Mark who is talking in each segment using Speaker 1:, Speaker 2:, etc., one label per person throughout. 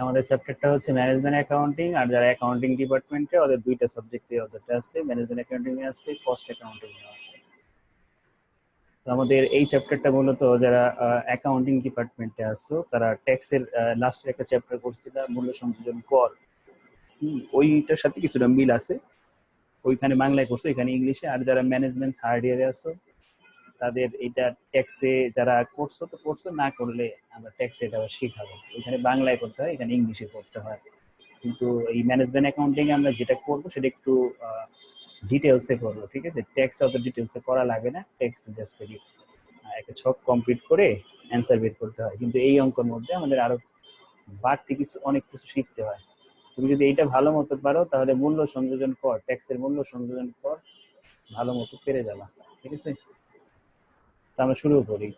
Speaker 1: আমাদের চ্যাপ্টারটা হচ্ছে ম্যানেজমেন্ট অ্যাকাউন্টিং, আর যারা অ্যাকাউন্টিং ডিপার্টমেন্টে ওদের দুইটা সাবজেক্টে ওদেরটা আছে, ম্যানেজমেন্ট অ্যাকাউন্টিং এ আছে, কস্ট অ্যাকাউন্টিং এ আছে। তো আমাদের এই চ্যাপ্টারটা মূলত যারা অ্যাকাউন্টিং ডিপার্টমেন্টে আছো তারা ট্যাক্সের লাস্টের একটা চ্যাপ্টার করছিলাম মূল্য সংযোজন কর, ওইটার সাথে কিছুটা মিল আছে, ওইখানে বাংলায় করছো, এখানে ইংলিশে। আর যারা ম্যানেজমেন্ট থার্ড ইয়ারে আছো তাদের এটা ট্যাক্সে যারা করছো তো করছো, না করলে আমরা ট্যাক্সে এটা শিখাবো, এখানে বাংলায় করতে হয়, এখানে ইংলিশে করতে হয়। কিন্তু এই ম্যানেজমেন্ট অ্যাকাউন্টিং এ আমরা যেটা করবো সেটা একটু ডিটেলসে করবো, ঠিক আছে? ট্যাক্স অত ডিটেলসে করা লাগে না, ট্যাক্স জাস্ট একটা ছক কমপ্লিট করে অ্যান্সার বের করতে হয়। কিন্তু এই অঙ্কের মধ্যে আমাদের আরো বাড়তি কিছু অনেক কিছু শিখতে হয়। তুমি যদি এইটা ভালো মতো পারো তাহলে মূল্য সংযোজন কর, ট্যাক্সের মূল্য সংযোজন কর ভালো মতো পেরে যাবা, ঠিক আছে? তো আমরা শুরু করি।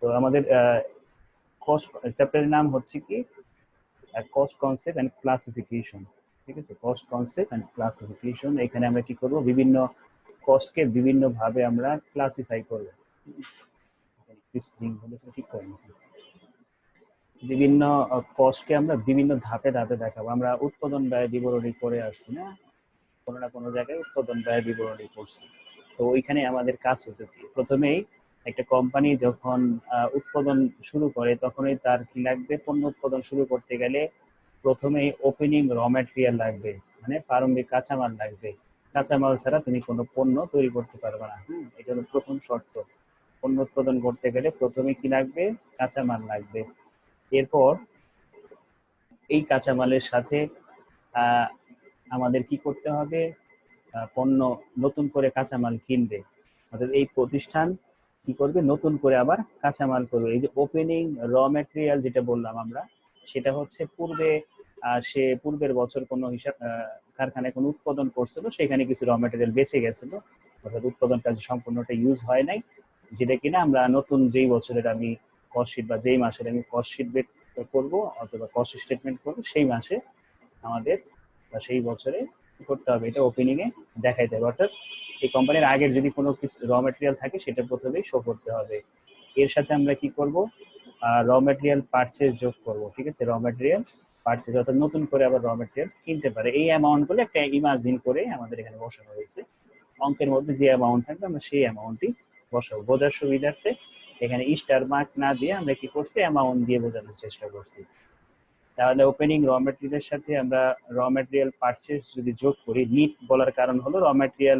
Speaker 1: তো আমাদের কস্ট চ্যাপ্টারের নাম হচ্ছে কি কস্ট কনসেপ্ট এন্ড ক্লাসিফিকেশন, ঠিক আছে? কস্ট কনসেপ্ট এন্ড ক্লাসিফিকেশন, এখানে আমরা কি করব, বিভিন্ন কস্টকে বিভিন্ন ভাবে আমরা ক্লাসিফাই করব, ঠিক করব, বিভিন্ন কস্টকে আমরা বিভিন্ন ধাপে ধাপে দেখাবো। আমরা উৎপাদন ব্যয় বিবরণী করে আসছি না, কোনো না কোনো জায়গায় উৎপাদন ব্যয় বিবরণী করছি। তো ওইখানে আমাদের কাজ হতে কি, প্রথমেই একটা কোম্পানি যখন উৎপাদন শুরু করে তখনই তার কি লাগবে, পণ্য উৎপাদন শুরু করতে গেলে প্রথমেই ওপেনিং র ম্যাটেরিয়াল লাগবে, মানে প্রারম্ভিক কাঁচামাল লাগবে। কাঁচামাল ছাড়া তুমি কোনো পণ্য তৈরি করতে পারবে না। এটা হলো প্রথম শর্ত। পণ্য উৎপাদন করতে গেলে প্রথমে কি লাগবে, কাঁচামাল লাগবে। এরপর এই কাঁচামালের সাথে আমাদের কি করতে হবে, পণ্য নতুন করে কাঁচামাল কিনবে, অর্থাৎ এই প্রতিষ্ঠান কি করবে, নতুন করে আবার কাঁচামাল করবে। এই যে ওপেনিং র ম্যাটেরিয়াল যেটা বললাম আমরা, সেটা হচ্ছে পূর্বে সে পূর্বের বছর কোনো হিসাব কারখানায় কোনো উৎপাদন করছিল, সেখানে কিছু র ম্যাটেরিয়াল বেঁচে গেছিল, অর্থাৎ উৎপাদন কাজ সম্পূর্ণটা ইউজ হয় নাই, যেটা কিনা আমরা নতুন যেই বছরের আমি কস্ট শিট বা যেই মাসের আমি কস্ট শিট বের করবো অথবা কস্ট স্টেটমেন্ট করবো, সেই মাসে আমাদের বা সেই বছরে কি করতে হবে, এটা ওপেনিং এ দেখাইতে হবে। অর্থাৎ এই কোম্পানির আগের যদি কোনো কিছু র ম্যাটেরিয়াল থাকে সেটা প্রথমেই শো করতে হবে। এর সাথে আমরা কি করব, র ম্যাটেরিয়াল পারচেজ যোগ করব, ঠিক আছে? র ম্যাটেরিয়াল পারচেজ অর্থাৎ নতুন করে আবার র ম্যাটেরিয়াল কিনতে পারে, এই অ্যামাউন্ট গুলো একটা ইমাজিন করে আমাদের এখানে বসানো হয়েছে। অঙ্কের মধ্যে যে অ্যামাউন্ট থাকবে আমরা সেই অ্যামাউন্টই বসাবো। বোঝার সুবিধার্থে এখানে স্টার মার্ক না দিয়ে আমরা কি করছি, অ্যামাউন্ট দিয়ে বোঝানোর চেষ্টা করছি। তাহলে ওপেনিং র ম্যাটেরিয়ালের সাথে আমরা র ম্যাটেরিয়াল পারচেজ যদি যোগ করি, নিট বলার কারণ হলো র ম্যাটেরিয়াল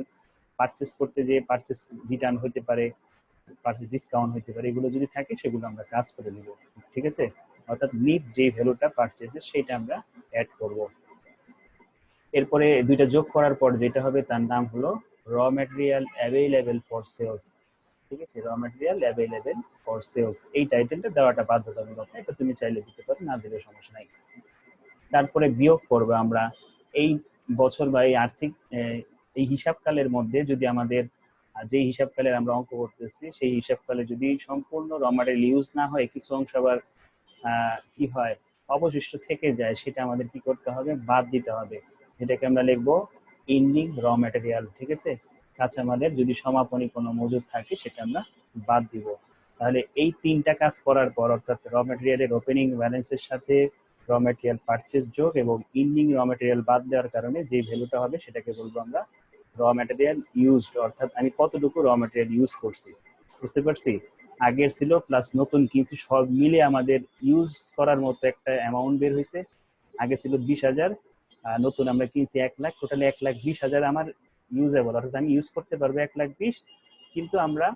Speaker 1: পারচেজ করতে যে পারচেজ রিটার্ন হতে পারে, পারচেজ ডিসকাউন্ট হতে পারে, এগুলো যদি থাকে সেগুলো আমরা কাজ করে নিব, ঠিক আছে? অর্থাৎ নিট যে ভ্যালুটা পারচেজের সেটা আমরা অ্যাড করব। এরপরে দুইটা যোগ করার পর যেটা হবে তার নাম হলো র ম্যাটেরিয়াল অ্যাভেইলেবল ফর সেলস, ঠিক আছে? র ম্যাটেরিয়াল অ্যাভেইলেবল ফর সেলস, এই টাইটেলটা দেওয়াটা বাধ্যতামূলক, এটা তুমি চাইলে দিতে পারো, না দিলে সমস্যা নাই। তারপরে বিয়োগ করবো আমরা এই বছর বা এই আর্থিক এই হিসাবকালের মধ্যে যদি আমাদের যে হিসাবকালের আমরা অঙ্ক করতেছি সেই হিসাবকালে যদি সম্পূর্ণ র ম্যাটেরিয়াল ইউজ না হয়, কিছু অংশ আবার কি হয় অবশিষ্ট থেকে যায়, সেটা আমাদের কি করতে হবে, বাদ দিতে হবে। যেটাকে আমরা লিখবো এন্ডিং র ম্যাটেরিয়াল, ঠিক আছে? কাঁচামালের যদি সমাপনী কোনো মজুদ থাকে সেটা আমরা বাদ দিব। তাহলে এই তিনটা কাজ করার পর, অর্থাৎ র ম্যাটেরিয়ালের ওপেনিং ব্যালেন্সের সাথে র ম্যাটেরিয়াল পারচেজ যোগ এবং এন্ডিং র ম্যাটেরিয়াল বাদ দেওয়ার কারণে যে ভ্যালুটা হবে সেটাকে বলবো আমরা র ম্যাটেরিয়াল ইউজড, অর্থাৎ আমি কতটুকু র ম্যাটেরিয়াল ইউজ করছি। বুঝতে পারছি? আগের ছিল প্লাস নতুন কিনছি সব মিলে আমাদের ইউজ করার মতো একটা অ্যামাউন্ট বের হয়েছে। আগে ছিল 20,000, নতুন আমরা কিনছি 1 লাখ, টোটালি 1,20,000 আমার ইউজেবল, অর্থাৎ আমি ইউজ করতে পারবো 1,20,000। কিন্তু আমরা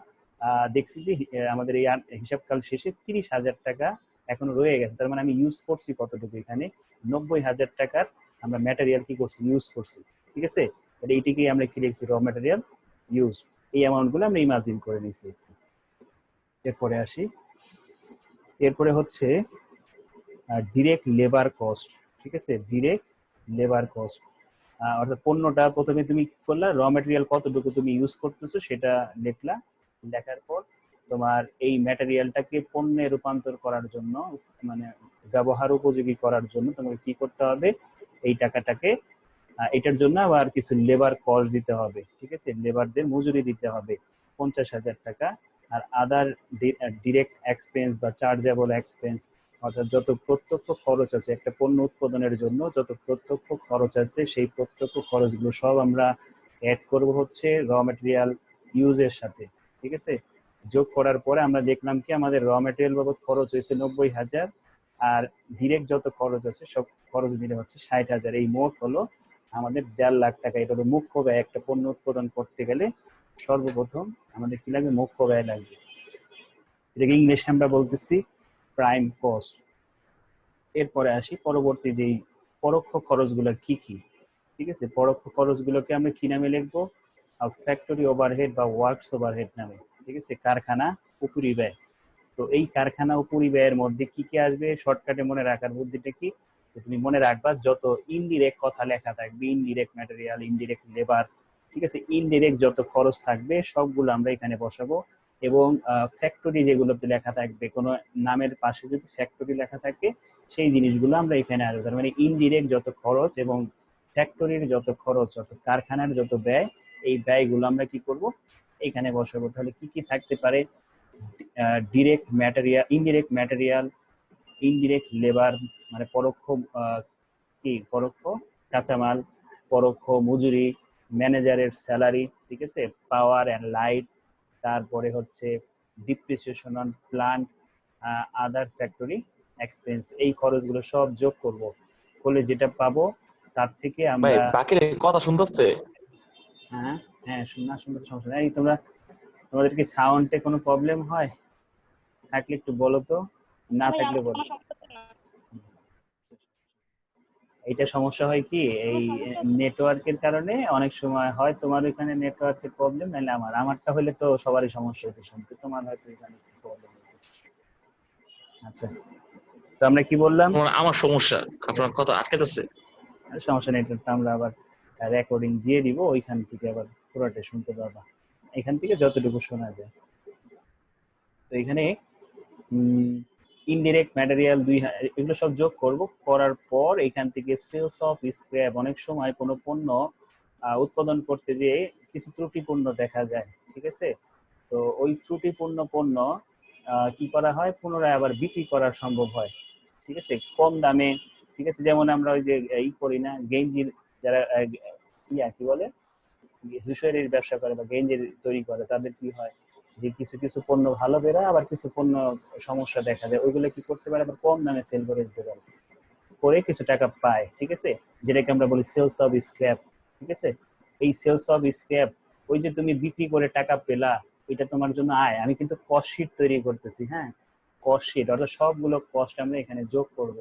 Speaker 1: দেখছি যে আমাদের এই হিসাবকাল শেষে 30,000 টাকা এখনো রয়ে গেছে, তার মানে আমি ইউজ করছি কতটুকু, এখানে 90,000 টাকার আমরা ম্যাটেরিয়াল কি করছি, ইউজ করছি, ঠিক আছে? তাহলে এইটিকেই আমরা কি লিখছি, র ম্যাটেরিয়াল ইউজ। এই অ্যামাউন্ট গুলো আমরা ইমাজিন করে নিছি। এরপরে আসি, এরপরে হচ্ছে ডিরেক্ট লেবার কস্ট, ঠিক আছে? ডিরেক্ট লেবার কস্ট, অর্থাৎ পণ্যটা প্রথমে তুমি কি করলা, র ম্যাটেরিয়াল কতটুকু তুমি ইউজ করতেছো সেটা লিখলা, লেখার পর তোমার এই ম্যাটেরিয়ালটাকে পণ্যে রূপান্তর করার জন্য, মানে ব্যবহার উপযোগী করার জন্য তোমাকে কি করতে হবে, এই টাকাটাকে এটার জন্য আবার কিছু লেবার কস্ট দিতে হবে, ঠিক আছে? লেবারদের মজুরি দিতে হবে 50,000 টাকা। আর আদার ডিরেক্ট এক্সপেন্স বা চার্জেবল এক্সপেন্স, অর্থাৎ যত প্রত্যক্ষ খরচ আছে একটা পণ্য উৎপাদনের জন্য, যত প্রত্যক্ষ খরচ আছে সেই প্রত্যক্ষ খরচগুলো সব আমরা অ্যাড করব হচ্ছে র ম্যাটেরিয়াল ইউজের সাথে। ঠিক আছে, যোগ করার পরে আমরা দেখলাম কি আমাদের র ম্যাটেরিয়াল বাবদ খরচ হয়েছে 90,000, আর ডিরেক্ট যত খরচ আছে সব খরচ মিলে হচ্ছে 60,000। এই মোট হলো আমাদের 1.5 লাখ টাকা। এটা তো মুখ্য ব্যয়। একটা পণ্য উৎপাদন করতে গেলে সর্বপ্রথম আমাদের কি লাগবে? মুখ্য ব্যয় লাগবে। এটাকে ইংলিশে আমরা বলতেছি প্রাইম কস্ট। এরপরে আসি পরবর্তী যেই পরোক্ষ খরচগুলো কি কি। ঠিক আছে, পরোক্ষ খরচগুলোকে আমরা কি নামে লিখবো? ফ্যাক্টরি ওভারহেড বা ওয়ার্কস ওভারহেড নামে। ঠিক আছে, কারখানা উপরি ব্যয়। তো এই কারখানা উপরি ব্যয়ের মধ্যে কি কি আসবে? শর্টকাটে মনে রাখার বুদ্ধিটা কি, তুমি মনে রাখবা যত ইনডিরেক্ট কথা লেখা থাকবে, ইনডিরেক্ট ম্যাটেরিয়াল, ইনডিরেক্ট লেবার, ঠিক আছে, ইনডিরেক্ট যত খরচ থাকবে সবগুলো আমরা এখানে বসাবো। এবং ফ্যাক্টরি যেগুলোতে লেখা থাকবে, কোনো নামের পাশে যদি ফ্যাক্টরি লেখা থাকে সেই জিনিসগুলো আমরা এখানে আসবে। তার মানে ইনডিরেক্ট যত খরচ এবং ফ্যাক্টরির যত খরচ অর্থাৎ কারখানার যত ব্যয়, এই ব্যয়গুলো আমরা কি করব? এখানে বসাবো। তাহলে কি কি থাকতে পারে? Direct material, indirect material, indirect labour মানে পরোক্ষ কি পরোক্ষ কাঁচামাল, পরোক্ষ মজুরি, ম্যানেজারের স্যালারি, ঠিক আছে, পাওয়ার অ্যান্ড লাইট, তারপরে হচ্ছে depreciation on plant, other factory expense. এই খরচগুলো সব যোগ করব, করলে যেটা পাবো তার থেকে
Speaker 2: ভাই
Speaker 1: আমরা
Speaker 2: বাকি কথা শুনতেছে?
Speaker 1: হ্যাঁ হ্যাঁ, শোনা শুনতে সমস্যা নেই। তোমাদের কি সাউন্ডে কোনো প্রবলেম হয়? থাকলে একটু বলো তো, না থাকলে বলো। এইটা সমস্যা হয় কি, এই নেটওয়ার্কের কারণে অনেক সময় হয়। তোমার এখানে নেটওয়ার্কের প্রবলেম, নাহলে আমারটা হলে তো সবারই সমস্যা হতো শুনতে, তোমার হয়তো এখানে প্রবলেম হচ্ছে। আচ্ছা, তো আমরা কি বললাম?
Speaker 2: আমার সমস্যা, আপনার কথা আটকেতেছে।
Speaker 1: সমস্যা নেই, তো আমরা আবার রেকর্ডিং দিয়ে দিব, ওইখান থেকে আবার পুরোটা শুনতে পারবা, এখান থেকে যতটুকু শোনা যায়। তো এখানে ইনডিরেক্ট ম্যাটেরিয়াল এগুলো সব যোগ করব। করার পর এখান থেকে সেলস অফ স্ক্র্যাপ। অনেক সময় কোনো পণ্য উৎপাদন করতে গিয়ে কিছু ত্রুটিপূর্ণ দেখা যায়, ঠিক আছে, তো ওই ত্রুটিপূর্ণ পণ্য কি করা হয়, পুনরায় আবার বিক্রি করা সম্ভব হয়, ঠিক আছে, কম দামে। ঠিক আছে, যেমন আমরা ওই যে করি না, গেঞ্জির যারা কি বলে, হুঁশিয়ারির ব্যবসা করে বা গেঞ্জির তৈরি করে, তাদের কি হয় যে কিছু কিছু পণ্য ভালো বেরোয়, আবার কিছু পণ্য সমস্যা দেখা যায়, ওইগুলো কি করতে পারে, আবার কম দামে সেল করে দিতে পারে, করে কিছু টাকা পায়। ঠিক আছে, যেটাকে আমরা বলি সেলস অফ স্ক্র্যাপ। ঠিক আছে, এই সেলস অফ স্ক্র্যাপ, ওই যে তুমি বিক্রি করে টাকা পেলা, এটা তোমার জন্য আয়। আমি কিন্তু কস্ট শিট তৈরি করতেছি, হ্যাঁ, কস্ট শিট, অর্থাৎ সবগুলো কস্ট আমরা এখানে যোগ করব।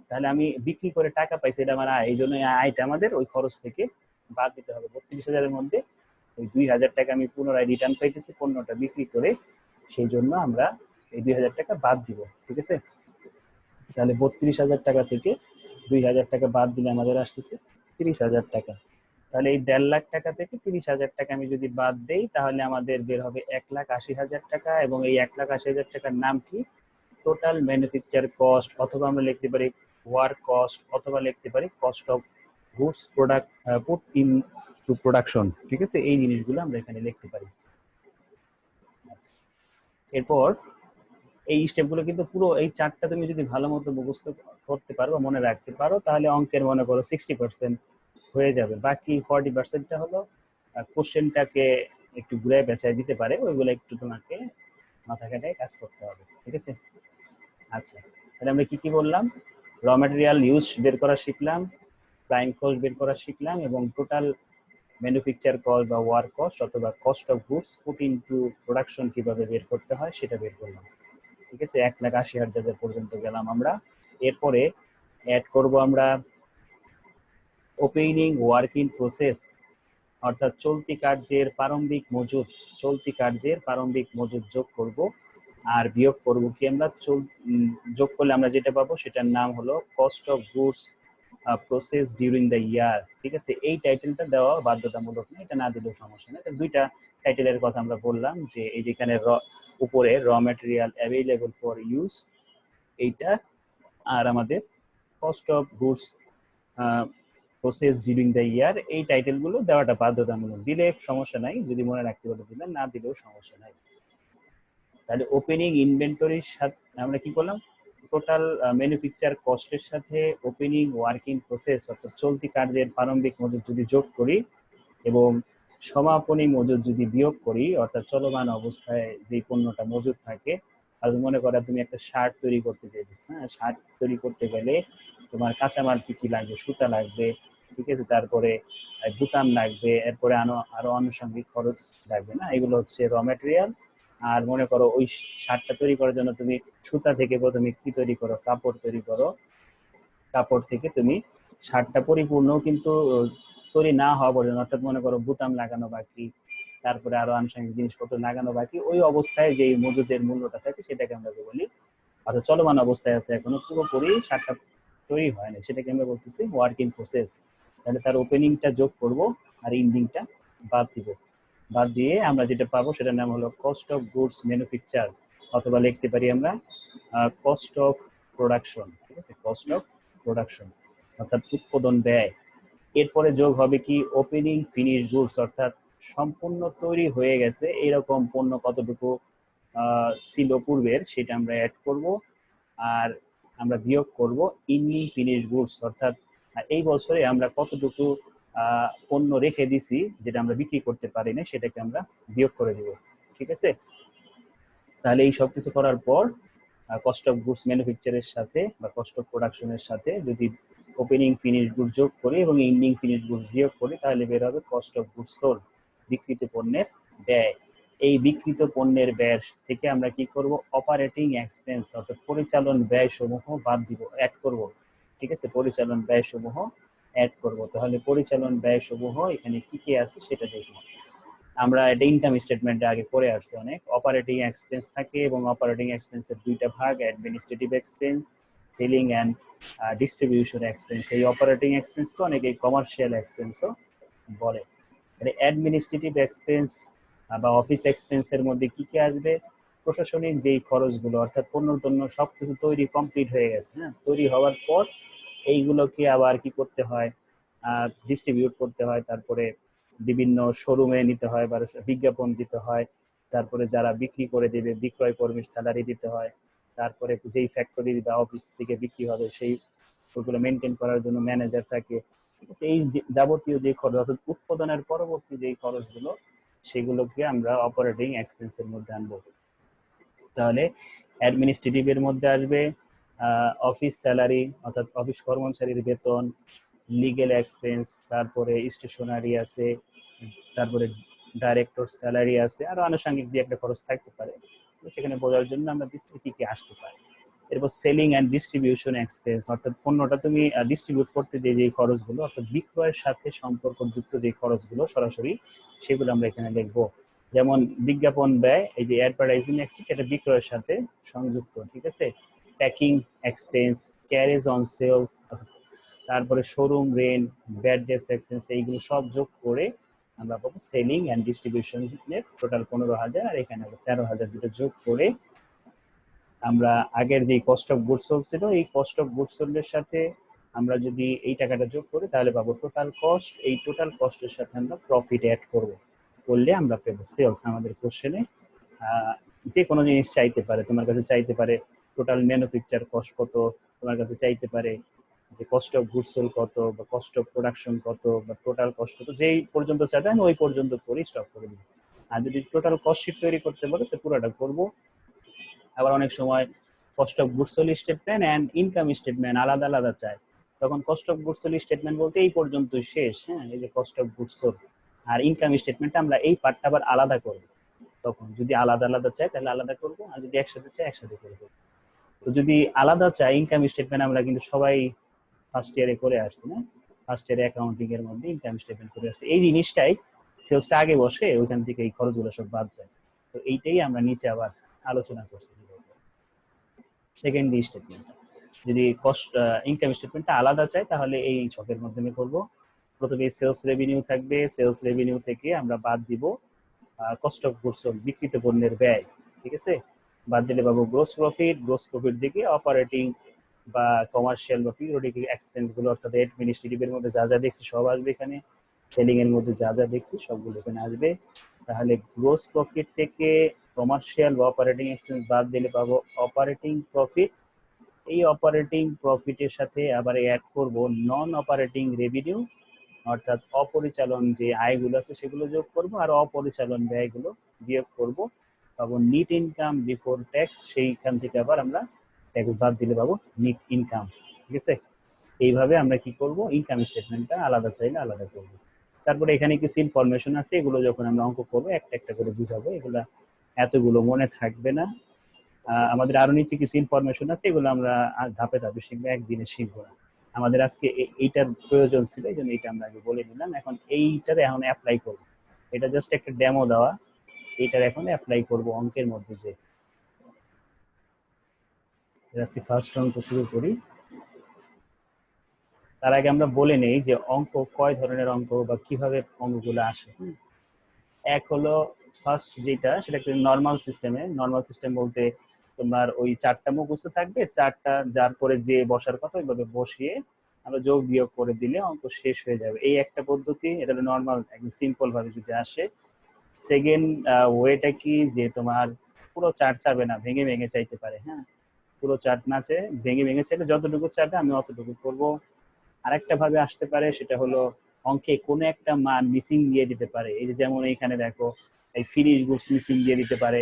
Speaker 1: তাহলে আমি বিক্রি করে টাকা পাইছি, এটা আমার আয়, এই জন্য আয়টা আমাদের ওই খরচ থেকে বাদ দিতে হবে। 32,000-এর মধ্যে ওই 2,000 টাকা আমি পুনরায় রিটার্ন পাইতেছি পণ্যটা বিক্রি করে, সেই জন্য আমরা এই 2,000 টাকা বাদ দিব। ঠিক আছে, তাহলে 32,000 টাকা থেকে 2,000 টাকা বাদ দিলে আমাদের আসতেছে 30,000 টাকা। তাহলে এই 1.5 লাখ টাকা থেকে 30,000 টাকা আমি যদি বাদ দেই, তাহলে আমাদের বের হবে 1,80,000 টাকা। এবং এই 1,80,000 টাকার নাম কি? টোটাল ম্যানুফ্যাকচার কস্ট, অথবা আমরা লিখতে পারি ওয়ার্ক কস্ট, অথবা লিখতে পারি cost of goods product put into production. ঠিক আছে, এই জিনিসগুলো আমরা এখানে লিখতে পারি। আচ্ছা, এরপর এই স্টেপগুলো কিন্তু পুরো এই চারটা তুমি যদি ভালো মতো মুখস্থ করতে পারো বা মনে রাখতে পারো, তাহলে অঙ্কের মনে করো 60% হয়ে যাবে। বাকি 40%টা হলো কোশ্চেনটাকে একটু ঘুরে পেঁচায় দিতে পারে, ওইগুলো একটু তোমাকে মাথা খাটায় কাজ করতে হবে। ঠিক আছে, আচ্ছা, তাহলে আমরা কি কি বললাম? র ম্যাটেরিয়াল ইউজ বের করা শিখলাম, প্রাইম কস্ট বের করা শিখলাম, এবং টোটাল ম্যানুফ্যাকচার কস্ট বা ওয়ার্ক কস্ট অথবা cost of goods put into production কিভাবে বের করতে হয় সেটা বের করলাম। ঠিক আছে, 1,80,000 পর্যন্ত গেলাম আমরা। এরপরে অ্যাড করব আমরা ওপেনিং ওয়ার্কিং প্রসেস, অর্থাৎ চলতি কার্যের প্রারম্ভিক মজুদ, চলতি কার্যের প্রারম্ভিক মজুদ যোগ করব। আর বিয়োগ করব কি আমরা, যোগ করলে আমরা যেটা পাবো সেটার নাম হলো cost of goods process during the year. ঠিক আছে, এই টাইটেলটা দেওয়া বাধ্যতামূলক না, এটা না দিলেও সমস্যা নেই। দুইটা টাইটেলের কথা আমরা বললাম, যে এই যেখানে উপরে র ম্যাটেরিয়াল অ্যাভেলেবল ফর ইউজ এইটা, আর আমাদের cost of goods process during the year, এই টাইটেলগুলো দেওয়াটা বাধ্যতামূলক। দিলে সমস্যা নাই, যদি মনে রাখতে পারো দিলে, না দিলেও সমস্যা নাই। তাহলে ওপেনিং ইনভেন্টরির সাথে আমরা কি করলাম, টোটাল ম্যানুফ্যাকচার কস্টের সাথে ওপেনিং ওয়ার্কিং প্রসেস অর্থাৎ চলতি কার্যের প্রারম্ভিক মজুদ যদি যোগ করি এবং সমাপনী মজুদ যদি বিয়োগ করি, অর্থাৎ চলমান অবস্থায় যে পণ্যটা মজুদ থাকে, আর মনে করো তুমি একটা শার্ট তৈরি করতে চাইছিস, হ্যাঁ, শার্ট তৈরি করতে গেলে তোমার কাঁচামাল কি কি লাগবে? সুতা লাগবে, ঠিক আছে, তারপরে বুতাম লাগবে, এরপরে আরো আনুষঙ্গিক খরচ লাগবে না, এগুলো হচ্ছে র ম্যাটেরিয়াল। আর মনে করো ওই শার্টটা তৈরি করার জন্য তুমি সুতা থেকে প্রথমে কি তৈরি করো? কাপড় তৈরি করো। কাপড় থেকে তুমি শার্টটা পরিপূর্ণ কিন্তু তৈরি না হওয়া পর্যন্ত, অর্থাৎ মনে করো বুতাম লাগানো বাকি, তারপরে আরো আনুষঙ্গিক জিনিসপত্র লাগানো বাকি, ওই অবস্থায় যে মজুদের মূল্যটা থাকে সেটাকে আমরা বলি, অর্থাৎ চলমান অবস্থায় আছে, এখনো পুরোপুরি শার্টটা তৈরি হয় না, সেটাকে আমরা বলতেছি ওয়ার্ক ইন প্রসেস। তাহলে তার ওপেনিংটা যোগ করব আর এন্ডিংটা বাদ দিব। বাদ দিয়ে আমরা যেটা পাবো সেটার নাম হলো কস্ট অফ গুডস ম্যানুফ্যাকচার, অথবা লিখতে পারি আমরা কস্ট অফ প্রোডাকশন। ঠিক আছে, কস্ট অফ প্রোডাকশন অর্থাৎ উৎপাদন ব্যয়। এরপরে যোগ হবে কি? ওপেনিং ফিনিশ গুডস, অর্থাৎ সম্পূর্ণ তৈরি হয়ে গেছে এরকম পণ্য কতটুকু ছিল পূর্বের, সেটা আমরা অ্যাড করব। আর আমরা বিয়োগ করব ইন্ডিং ফিনিশ গুডস, অর্থাৎ এই বছরে আমরা কতটুকু পণ্য রেখে দিছি যেটা আমরা বিক্রি করতে পারি না, সেটাকে আমরা বিয়োগ করে দিব। ঠিক আছে, তাহলে এই সব কিছু করার পর কস্ট অফ গুডস ম্যানুফ্যাকচারের সাথে বা কস্ট অফ প্রোডাকশনের সাথে যদি ওপেনিং ফিনিশ গুডস যোগ করি এবং এন্ডিং ফিনিশ গুডস বিয়োগ করি, তাহলে বের হবে কস্ট অফ গুডস সোল্ড, বিক্রিত পণ্যের ব্যয়। এই বিক্রিত পণ্যের ব্যয় থেকে আমরা কি করব? অপারেটিং এক্সপেন্স অর্থাৎ পরিচালন ব্যয় সমূহ বাদ দিব, অ্যাড করব। ঠিক আছে, পরিচালন ব্যয় সমূহ অ্যাড করব। তাহলে পরিচালন ব্যয় সমূহ এখানে কি কি আছে সেটা দেখব। আমরা এটা ইনকাম স্টেটমেন্টে আগে করে আসছি অনেক। অপারেটিং এক্সপেন্স থাকে এবং অপারেটিং এক্সপেন্সের দুইটা ভাগ, administrative expense, selling and distribution expense. এই অপারেটিং এক্সপেন্সকে অনেকে কমার্শিয়াল এক্সপেন্সও বলে। অ্যাডমিনিস্ট্রেটিভ এক্সপেন্স বা অফিস এক্সপেন্সের মধ্যে কি কি আসবে? প্রশাসনিক যেই খরচগুলো, অর্থাৎ পণ্য টন্য সবকিছু তৈরি কমপ্লিট হয়ে গেছে, হ্যাঁ, তৈরি হওয়ার পর এইগুলোকে আবার কি করতে হয়? ডিস্ট্রিবিউট করতে হয়, তারপরে বিভিন্ন শোরুমে নিতে হয় বা বিজ্ঞাপন দিতে হয়, তারপরে যারা বিক্রি করে দেবে বিক্রয় কর্মীর স্যালারি দিতে হয়, তারপরে যেই ফ্যাক্টরি বা অফিস থেকে বিক্রি হবে সেই ওগুলো মেনটেন করার জন্য ম্যানেজার থাকে। ঠিক আছে, এই যাবতীয় যে খরচ অর্থাৎ উৎপাদনের পরবর্তী যেই খরচগুলো, সেগুলোকে আমরা অপারেটিং এক্সপেন্সের মধ্যে আনবো। তাহলে অ্যাডমিনিস্ট্রেটিভ এর মধ্যে আসবে অফিস স্যালারি অর্থাৎ অফিস কর্মচারীর বেতন, লিগেল এক্সপেন্স, তারপরে স্টেশনারি আছে, তারপরে ডাইরেক্টর স্যালারি আছে, আরো আনুষঙ্গিক যে একটা খরচ থাকতে পারে, সেখানে বোঝার জন্য আমরা দিচ্ছি কি কি আসতে পারে। এরপর সেলিং অ্যান্ড ডিস্ট্রিবিউশন এক্সপেন্স, অর্থাৎ পণ্যটা তুমি ডিস্ট্রিবিউট করতে যে খরচগুলো, অর্থাৎ বিক্রয়ের সাথে সম্পর্কযুক্ত যে খরচগুলো সরাসরি, সেগুলো আমরা এখানে লিখবো। যেমন বিজ্ঞাপন ব্যয়, এই যে অ্যাডভার্টাইজিং এক্সপেন্স, এটা বিক্রয়ের সাথে সংযুক্ত। ঠিক আছে, packing expense, carriage on sales, তারপরে showroom rent, bad debts expense, এইগুলো সব যোগ করে আমরা পাবো সেলিং অ্যান্ড ডিস্ট্রিবিউশনের টোটাল 15,000, আর এখানে 13,000 দুটো যোগ করে আমরা আগের যে কস্ট অফ গুডস সোল্ড ছিল, এই কস্ট অফ গুডস সোল্ডের সাথে আমরা যদি এই টাকাটা যোগ করি, তাহলে পাবো টোটাল কস্ট। এই টোটাল কস্টের সাথে আমরা প্রফিট অ্যাড করব, করলে আমরা পাবো সেলস। আমাদের কোশ্চেনে যে কোনো জিনিস চাইতে পারে, তোমার কাছে চাইতে পারে টোটাল ম্যানুফ্যাকচার কস্ট কত, তোমার কাছে চাইতে পারে যে কস্ট অফ গুডস সোল্ড কত, বা কস্ট অফ প্রোডাকশন কত, বা টোটাল কস্ট কত, যেই পর্যন্ত চাইবে আমি ওই পর্যন্ত করে স্টপ করে দিব। আর যদি টোটাল কস্ট শিট তৈরি করতে বলে তো পুরোটা করবো। আবার অনেক সময় cost of goods sold statement and income statement আলাদা আলাদা চায়, তখন cost of goods sold statement বলতে এই পর্যন্ত শেষ, হ্যাঁ, এই যে কস্ট অফ গুডস সোল্ড। আর ইনকাম স্টেটমেন্টটা আমরা এই পার্টটা আবার আলাদা করব, তখন যদি আলাদা আলাদা চাই তাহলে আলাদা করব, আর যদি একসাথে চাই একসাথে করব। তো যদি আলাদা চাই ইনকাম স্টেটমেন্ট, আমরা কিন্তু সবাই ফার্স্ট ইয়ারে করে আসছি না, ফার্স্ট ইয়ারে অ্যাকাউন্টিং এর মধ্যে ইনকাম স্টেটমেন্ট করে আসছি। এই জিনিসটাই সেলসটা আগে বসে, ওইখান থেকে এই খরচগুলো সব বাদ যায়। তো এইটাই আমরা নিচে আবার আলোচনা করছি। সেকেন্ড স্টেটমেন্ট যদি কস্ট ইনকাম স্টেটমেন্টটা আলাদা চাই তাহলে এই ছকের মাধ্যমে করব। প্রথমে সেলস রেভিনিউ থাকবে, সেলস রেভিনিউ থেকে আমরা বাদ দিব কস্ট অফ গুডস সোল্ড, বিক্রিত পণ্যের ব্যয়। ঠিক আছে, বাদ দিলে পাবো গ্রোস প্রফিট, গ্রোস প্রফিট থেকে অপারেটিং বা কমার্শিয়াল বা পিরিয়ডিক এক্সপেন্স গুলো, অর্থাৎ অ্যাডমিনিস্ট্রেটিভ এর মধ্যে যা যা দেখছি সব আসবে এখানে, সেলিং এর মধ্যে যা যা দেখছি সবগুলো এখানে আসবে। তাহলে গ্রোস প্রফিট থেকে কমার্শিয়াল বা অপারেটিং এক্সপেন্স বাদ দিলে পাবো অপারেটিং প্রফিট এই অপারেটিং প্রফিটের সাথে আবার অ্যাড করব নন অপারেটিং রেভিনিউ, অর্থাৎ অপরিচালন যে আয়গুলো আছে সেগুলো যোগ করব, আর অপরিচালন ব্যয়গুলো বিয়োগ করব, পাবো নিট ইনকাম বিফোর ট্যাক্স। সেইখান থেকে আবার আমরা ট্যাক্স বাদ দিলে পাবো নিট ইনকাম। ঠিক আছে, এইভাবে আমরা কি করব, ইনকাম স্টেটমেন্টটা আলাদা চাইলে আলাদা করব। তারপরে এখানে কিছু ইনফরমেশন আছে, এগুলো যখন আমরা অঙ্ক করবো একটা একটা করে বুঝাবো, এগুলা এতগুলো মনে থাকবে না। আমাদের আরো নিচে কিছু ইনফরমেশন আছে, এগুলো আমরা ধাপে ধাপে শিখবো, একদিনে শিখবো না। আমাদের আজকে এইটার প্রয়োজন ছিল, এই জন্য এইটা আমরা আগে বলে নিলাম। এখন এইটার এখন অ্যাপ্লাই করবো, এটা জাস্ট একটা ডেমো দেওয়া, এইটার এখন অ্যাপ্লাই করবো অঙ্কের মধ্যে। যে ফার্স্ট অঙ্ক শুরু করি, তার আগে আমরা বলে নেই যে অঙ্ক কয় ধরনের অঙ্ক বা কিভাবে অঙ্কগুলো আসে। এক হলো ফার্স্ট যেটা, সেটা একটা নর্মাল সিস্টেমে। নর্মাল সিস্টেম বলতে তোমার ওই চারটা মুখস্থ থাকবে, চারটা যার পরে যে বসার কথা ওইভাবে বসিয়ে আমরা যোগ বিয়োগ করে দিলে অঙ্ক শেষ হয়ে যাবে। এই একটা পদ্ধতি, এটা হলো নর্মাল, একদম সিম্পল ভাবে যদি আসে। সেকেন্ড ওয়েটা কি, যে তোমার পুরো চার্ট চাবে না, ভেঙে ভেঙে চাইতে পারে। হ্যাঁ, পুরো চার্ট না চেয়ে ভেঙে ভেঙে চাইলে যতটুকু চাবে আমি অতটুকু করবো। আরেকটা ভাবে আসতে পারে, সেটা হলো অঙ্কে কোনো একটা মান মিসিং দিয়ে দিতে পারে। এই যে যেমন এইখানে দেখো, এই ফিনিশ গুডস মিসিং দিয়ে দিতে পারে,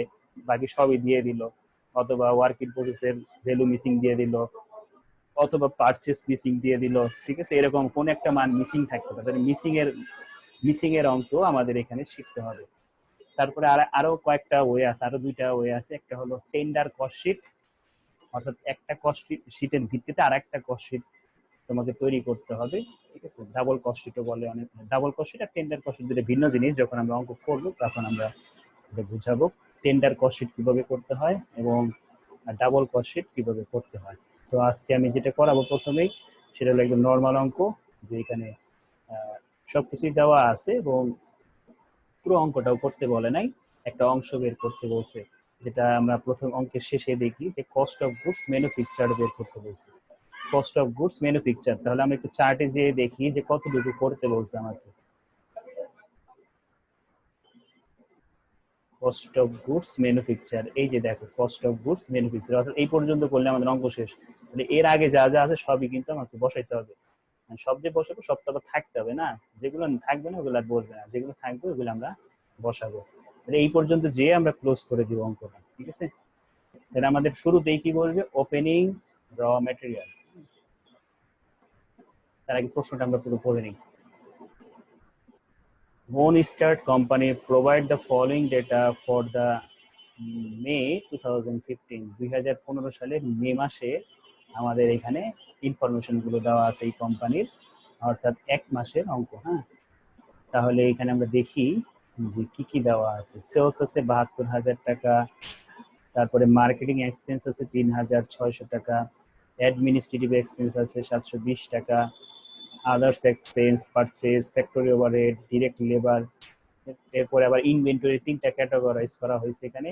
Speaker 1: বাকি সবই দিয়ে দিল। অথবা ওয়ার্ক ইন প্রসেসের ভ্যালু মিসিং দিয়ে দিল, অথবা পারচেস মিসিং দিয়ে দিল। ঠিক আছে, এরকম কোন একটা মান মিসিং থাকতে পারে। মিসিং এর অঙ্ক আমাদের এখানে শিখতে হবে। তারপরে আরো কয়েকটা ওয়ে আছে, আরো দুইটা ওয়ে আছে। একটা হলো টেন্ডার কস্ট শিট, অর্থাৎ একটা কস্ট শিটের ভিত্তিতে আর একটা কস্ট শিট তোমাকে তৈরি করতে হবে। ঠিক আছে, ডাবল কস্ট শিটও বলে অনেক। ডাবল কস্ট শিট আর টেন্ডার কস্ট শিট দুটো ভিন্ন জিনিস, যখন আমরা অঙ্ক করবো তখন আমরা এটা বুঝাবো টেন্ডার কস্ট শিট কিভাবে করতে হয় এবং ডাবল কস্ট শিট কিভাবে করতে হয়। তো আজকে আমি যেটা করাবো প্রথমেই, সেটা হলো একদম নর্মাল অঙ্ক, যে এখানে সবকিছুই দেওয়া আছে এবং পুরো অঙ্কটাও করতে বলে নাই, একটা অংশ বের করতে বলছে, যেটা আমরা প্রথম অঙ্কের শেষে দেখি যে কস্ট অফ গুডস ম্যানুফ্যাকচার বের করতে বলছে। কস্ট অফ গুডস ম্যানুফ্যাকচার, তাহলে আমরা একটু চার্টে যেয়ে দেখি যে কতটুকু করতে বলছে আমাকে। কস্ট অফ গুডস ম্যানুফ্যাকচার, এই যে দেখো কস্ট অফ গুডস ম্যানুফ্যাকচার, অর্থাৎ এই পর্যন্ত করলে আমাদের অঙ্ক শেষ। তাহলে এর আগে যা যা আছে সবই কিন্তু আমাকে বসাইতে হবে। সব যে বসাবো সব তো থাকতে হবে না, যেগুলো থাকবে না ওগুলো আর বলবে না, যেগুলো থাকবে ওগুলো আমরা বসাবো। তাহলে এই পর্যন্ত যেয়ে আমরা ক্লোজ করে দিব অঙ্কটা। ঠিক আছে, তাহলে আমাদের শুরুতেই কি বলবে, ওপেনিং র ম্যাটেরিয়াল। তার আগে প্রশ্নটা আমরা পুরো পড়ে নিই। Moonstar company provide the following data for the May 2015, 2015 সালের মে মাসে আমাদের এখানে ইনফরমেশন গুলো দেওয়া আছে এই কোম্পানির, অর্থাৎ এক মাসের অঙ্ক। হ্যাঁ, তাহলে এখানে আমরা দেখি যে কি কি দেওয়া আছে। সেলস আছে 72,000 টাকা, তারপরে মার্কেটিং এক্সপেন্স আছে 3,600 টাকা, অ্যাডমিনিস্ট্রেটিভ এক্সপেন্স আছে 720 টাকা, others expense, purchase, factory overhead, direct labour. এরপরে আবার ইনভেন্টরি তিনটা ক্যাটাগরাইজ করা হয়েছে এখানে।